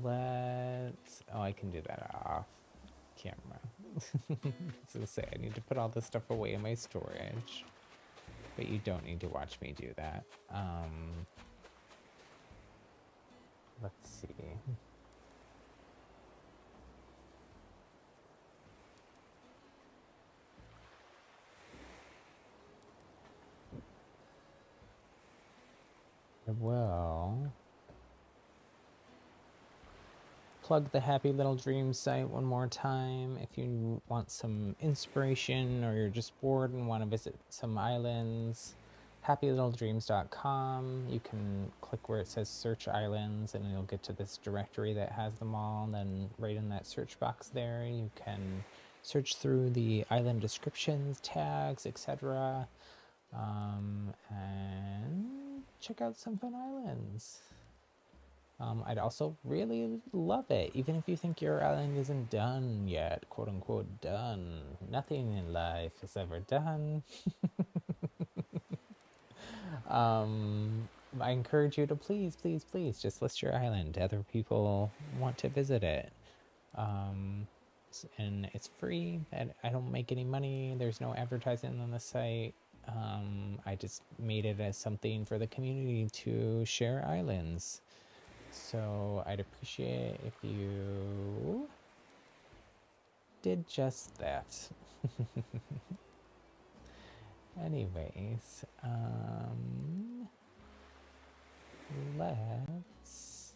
Let's... Oh, I can do that off camera. So say I need to put all this stuff away in my storage. But you don't need to watch me do that. Let's see. Well, plug the Happy Little Dreams site one more time if you want some inspiration or you're just bored and want to visit some islands. happylittledreams.com. You can click where it says search islands and you'll get to this directory that has them all. And then right in that search box there, you can search through the island descriptions, tags, etc. And check out some fun islands. I'd also really love it, even if you think your island isn't done yet, quote unquote done. Nothing in life is ever done. I encourage you to please just list your island. Other people want to visit it. And it's free. I don't make any money. There's no advertising on the site. I just made it as something for the community to share islands. So I'd appreciate if you did just that. Anyways, let's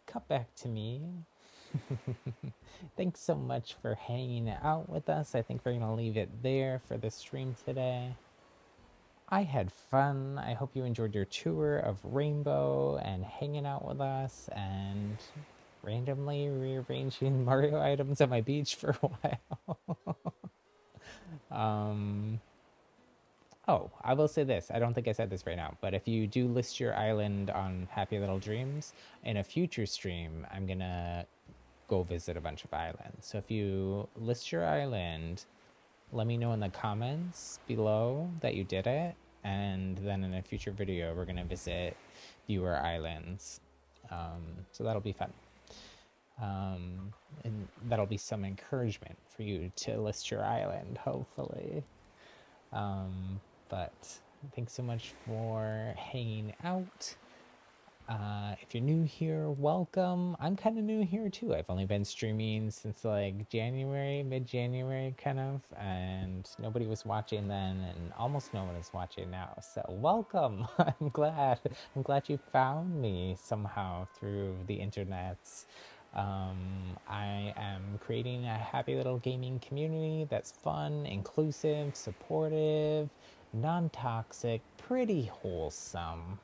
cut back to me. Thanks so much for hanging out with us. I think we're going to leave it there for the stream today. I had fun. I hope you enjoyed your tour of Rainbow and hanging out with us and randomly rearranging Mario items at my beach for a while. Oh, I will say this. I don't think I said this right now, but if you do list your island on Happy Little Dreams, in a future stream, I'm going to go visit a bunch of islands. So if you list your island, let me know in the comments below that you did it, and then in a future video we're gonna visit viewer islands. So that'll be fun, and that'll be some encouragement for you to list your island, hopefully. But thanks so much for hanging out. If you're new here, welcome. I'm kind of new here too. I've only been streaming since like January, mid-January kind of, and nobody was watching then, and almost no one is watching now. So welcome. I'm glad you found me somehow through the internets. I am creating a happy little gaming community that's fun, inclusive, supportive, non-toxic, pretty wholesome.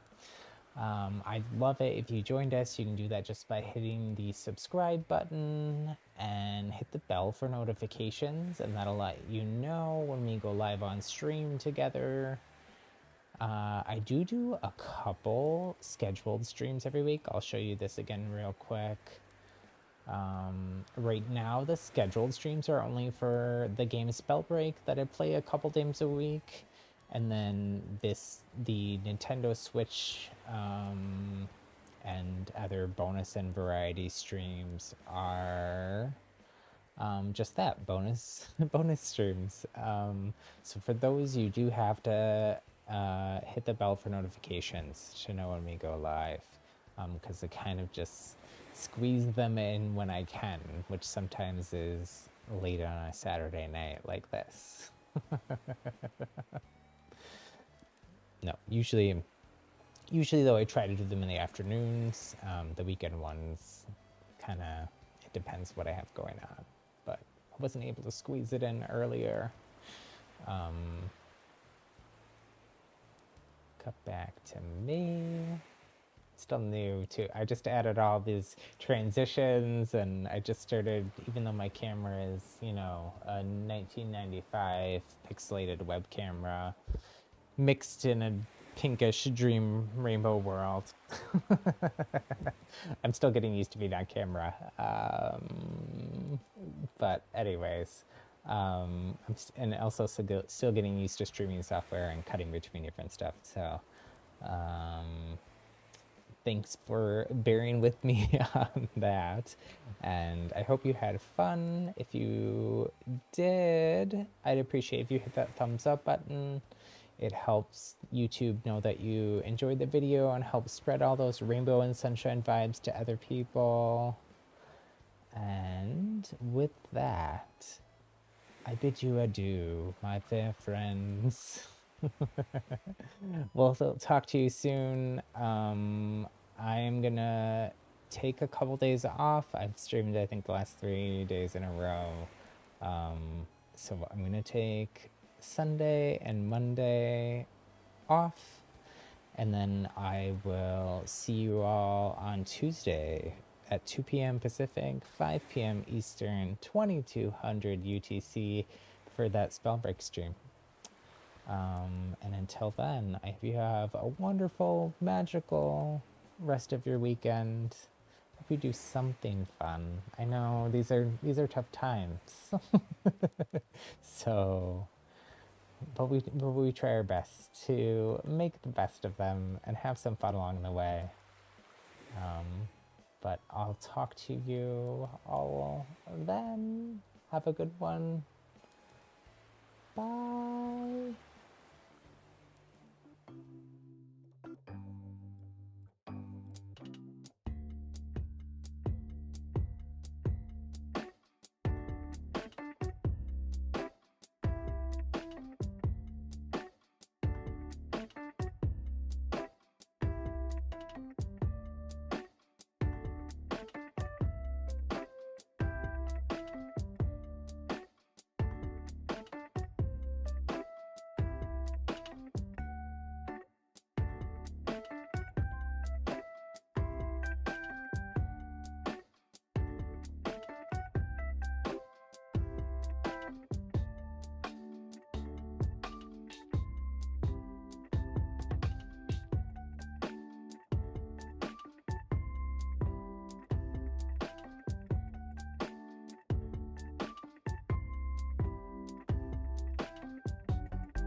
I'd love it if you joined us. You can do that just by hitting the subscribe button and hit the bell for notifications, and that'll let you know when we go live on stream together. I do a couple scheduled streams every week. I'll show you this again real quick. Right now, the scheduled streams are only for the game Spellbreak that I play a couple times a week. And then the Nintendo Switch and other bonus and variety streams are just that, bonus streams. So for those, you do have to hit the bell for notifications to know when we go live, because I kind of just squeeze them in when I can, which sometimes is late on a Saturday night like this. No, usually though I try to do them in the afternoons. The weekend ones, kind of, it depends what I have going on. But I wasn't able to squeeze it in earlier. Cut back to me. Still new too. I just added all these transitions, and I just started, even though my camera is, you know, a 1995 pixelated web camera, mixed in a pinkish dream rainbow world. I'm still getting used to being on camera. But anyways, and also still getting used to streaming software and cutting between different stuff. So thanks for bearing with me on that. And I hope you had fun. If you did, I'd appreciate if you hit that thumbs up button. It helps YouTube know that you enjoyed the video and helps spread all those rainbow and sunshine vibes to other people. And with that, I bid you adieu, my fair friends. We'll talk to you soon. I am gonna take a couple days off. I've streamed, I think, the last 3 days in a row. So I'm gonna take Sunday and Monday off, and then I will see you all on Tuesday at 2 p.m. Pacific, 5 p.m. Eastern, 2200 UTC for that Spellbreak stream. And until then, I hope you have a wonderful, magical rest of your weekend. Hope you do something fun. I know these are tough times. So, but we try our best to make the best of them and have some fun along the way. But I'll talk to you all then. Have a good one. Bye.